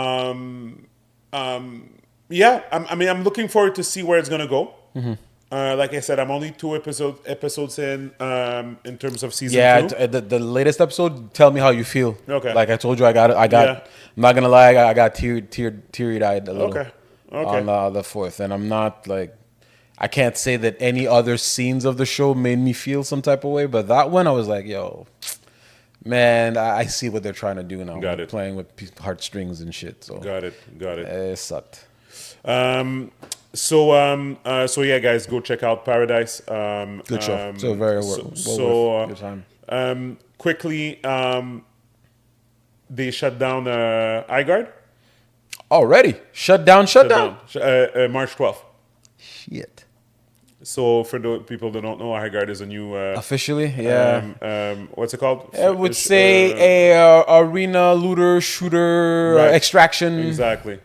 I mean, I'm looking forward to see where it's gonna go. Mm-hmm. Like I said, I'm only 2 episodes in terms of season 2. Yeah, the latest episode. Tell me how you feel. Okay. Like I told you, I got. I'm not gonna lie, I got teary-eyed a little. Okay. On the 4th, and I'm not like, I can't say that any other scenes of the show made me feel some type of way, but that one I was like, yo, man, I see what they're trying to do now. Got it. Playing with heartstrings and shit. So Got it. It sucked. So yeah, guys, go check out Paradise. Good show. So very well worth your time. Quickly, they shut down iGuard. Already shut down. March 12th. Shit. So for the people that don't know, iGuard is a new officially, yeah. What's it called? I would say a arena looter shooter extraction. Exactly.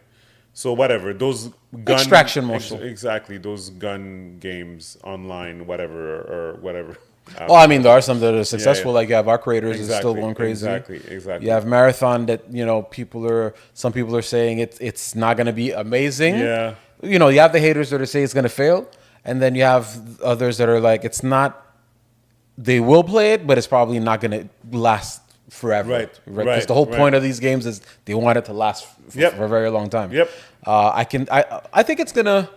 So whatever those gun extraction mostly. Exactly, those gun games online, whatever or whatever. Oh, I mean, there are some that are successful. Like you have Arc Raiders is still going crazy. Exactly. You have Marathon that, you know, some people are saying it's not going to be amazing. Yeah. You know, you have the haters that are saying it's going to fail, and then you have others that are like it's not. They will play it, but it's probably not going to last forever. Right. Because the whole point of these games is they want it to last for a very long time. Yep. I think it's gonna.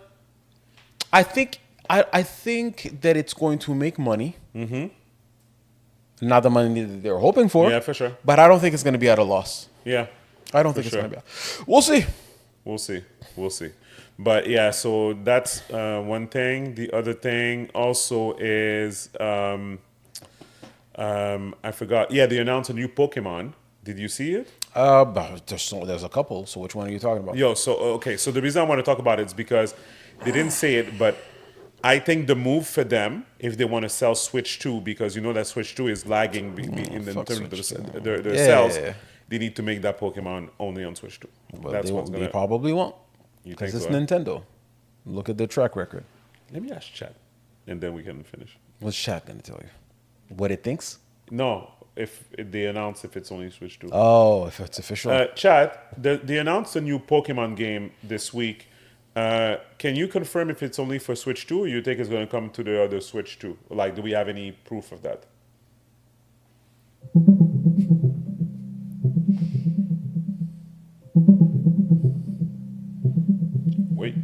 I think that it's going to make money. Mm-hmm. Not the money that they were hoping for. Yeah, for sure. But I don't think it's going to be at a loss. Yeah. I don't think it's going to be. We'll see. We'll see. But yeah, so that's one thing. The other thing also is, I forgot. Yeah, they announced a new Pokemon. Did you see it? There's a couple. So which one are you talking about? So the reason I want to talk about it is because they didn't say it, but I think the move for them, if they want to sell Switch 2, because you know that Switch 2 is lagging in terms of their sales, they need to make that Pokemon only on Switch 2. But they probably won't. Because it's Nintendo. Look at their track record. Let me ask Chad, and then we can finish. What's Chad going to tell you? What it thinks? No, if they announce if it's only Switch 2. Oh, if it's official. Chad, they announced a new Pokemon game this week. Can you confirm if it's only for Switch 2 or you think it's going to come to the other Switch 2? Like, do we have any proof of that? Wait.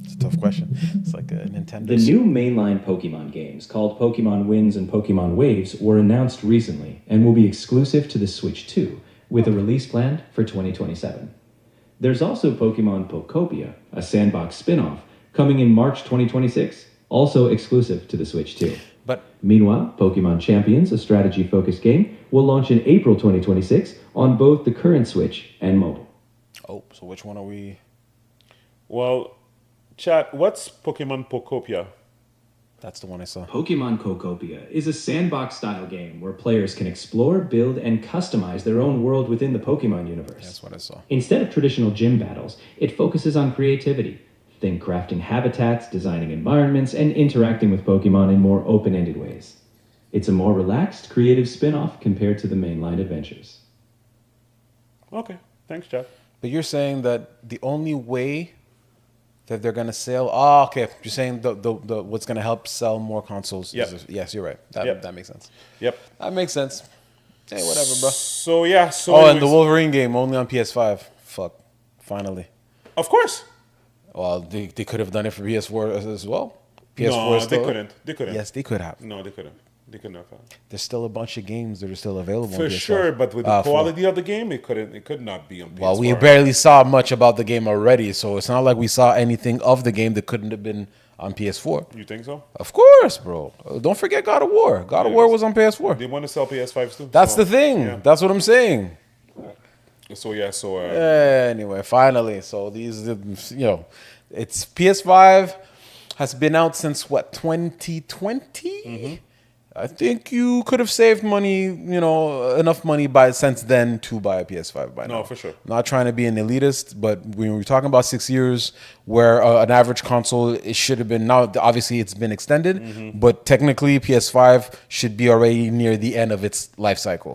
It's a tough question. It's like a Nintendo. The new mainline Pokemon games, called Pokemon Winds and Pokemon Waves, were announced recently and will be exclusive to the Switch 2, with a release planned for 2027. There's also Pokemon Pokopia, a sandbox spin-off, coming in March 2026, also exclusive to the Switch 2. But meanwhile, Pokemon Champions, a strategy-focused game, will launch in April 2026 on both the current Switch and mobile. Oh, so which one are we? Well, chat, what's Pokemon Pokopia? That's the one I saw. Pokemon Pokopia is a sandbox-style game where players can explore, build, and customize their own world within the Pokemon universe. That's what I saw. Instead of traditional gym battles, it focuses on creativity. Think crafting habitats, designing environments, and interacting with Pokemon in more open-ended ways. It's a more relaxed, creative spin-off compared to the mainline adventures. Okay, thanks, Chad. But you're saying that the only way that they're going to sell... Oh, okay. You're saying the what's going to help sell more consoles. Yep. Yes, you're right. That makes sense. Yep. That makes sense. Hey, whatever, bro. So, yeah. So anyways. And the Wolverine game only on PS5. Fuck. finally. Of course. Well, they could have done it for PS4 as well. PS4 No, still, they couldn't. They couldn't. Yes, they could have. No, they couldn't. They couldn't have. There's still a bunch of games that are still available For on PS5. sure, but with the 4. quality of the game, it couldn't. It could not be on PS4. Well, we barely saw much about the game already, so it's not like we saw anything of the game that couldn't have been on PS4. You think so? Of course, bro. Don't forget God of War. God of War was on PS4. They want to sell PS5s too. That's so, the thing. yeah. That's what I'm saying. So yeah. So Anyway, finally. So these, it's PS5 has been out since what, 2020? I think you could have saved money, enough money since then to buy a PS5 by now. No, for sure. Not trying to be an elitist, but when we're talking about 6 years, where an average console, it should have been, now obviously it's been extended, but technically PS5 should be already near the end of its life cycle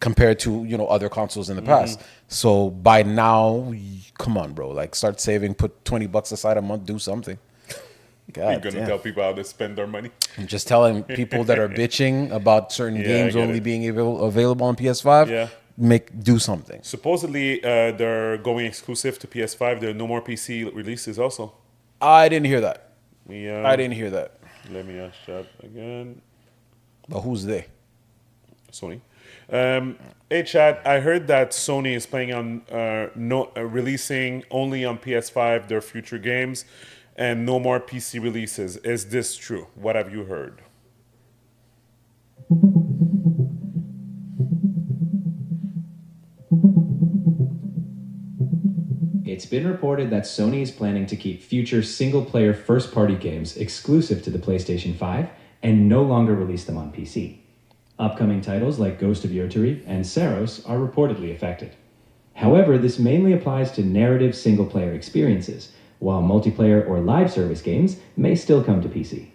compared to, other consoles in the past. So by now, come on, bro, like start saving, put $20 aside a month, do something. You're gonna tell people how to spend their money. I'm just telling people that are bitching about certain games only being available on PS5. Do something. Supposedly, they're going exclusive to PS5. There are no more PC releases. Also, I didn't hear that. Yeah, I didn't hear that. Let me ask chat again. But who's they? Sony. Hey, chat. I heard that Sony is planning on releasing only on PS5 their future games. And no more PC releases. Is this true? What have you heard? It's been reported that Sony is planning to keep future single-player first-party games exclusive to the PlayStation 5 and no longer release them on PC. Upcoming titles like Ghost of Yotiri and Saros are reportedly affected. However, this mainly applies to narrative single-player experiences, while multiplayer or live service games may still come to PC.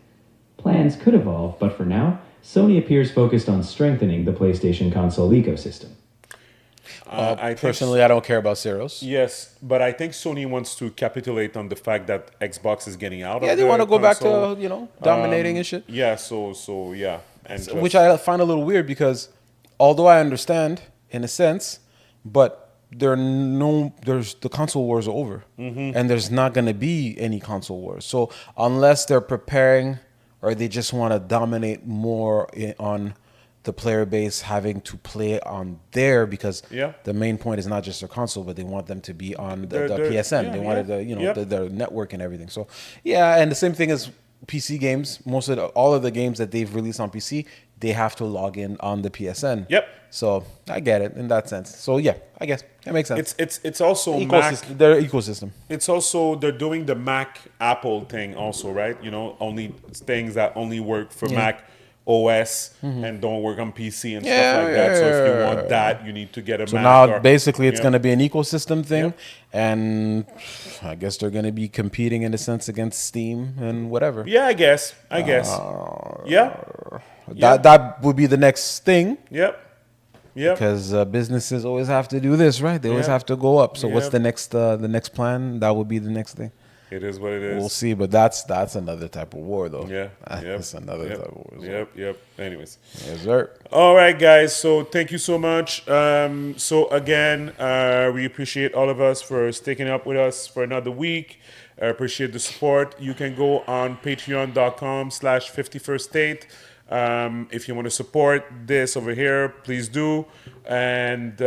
Plans could evolve, but for now, Sony appears focused on strengthening the PlayStation console ecosystem. I don't care about Saros. Yes, but I think Sony wants to capitulate on the fact that Xbox is getting out of they want to go back to, dominating and shit. Yeah, so yeah. And which I find a little weird because although I understand in a sense, but there's the console wars are over, and there's not going to be any console wars. So unless they're preparing or they just want to dominate more on the player base having to play on there, because the main point is not just their console, but they want them to be on the PSN. They wanted the network and everything. So and the same thing as PC games. All of the games that they've released on PC, they have to log in on the PSN. So I get it in that sense. So I guess that makes sense. It's also their ecosystem. It's also they're doing the Mac Apple thing also, right? Only things that only work for Mac OS and don't work on PC and stuff like that. So if you want that, you need to get a Mac. So now basically it's going to be an ecosystem thing, and I guess they're going to be competing in a sense against Steam and whatever. Yeah, I guess. That would be the next thing. Yep. Because businesses always have to do this, right? They always have to go up. So what's the next plan? That would be the next thing. It is what it is. We'll see, but that's another type of war, though. That's another type of war. Yep. Anyways. Yes, sir. All right, guys. So thank you so much. So again, we appreciate all of us for sticking up with us for another week. I appreciate the support. You can go on patreon.com/51st State. If you want to support this over here, please do. And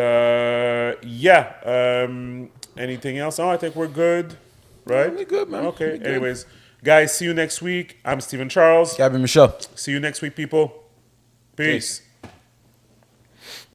anything else? Oh, I think we're good. Right? We're good, man. Okay. Anyways, guys, see you next week. I'm Stephen Charles. Gabby Michelle. See you next week, people. Peace.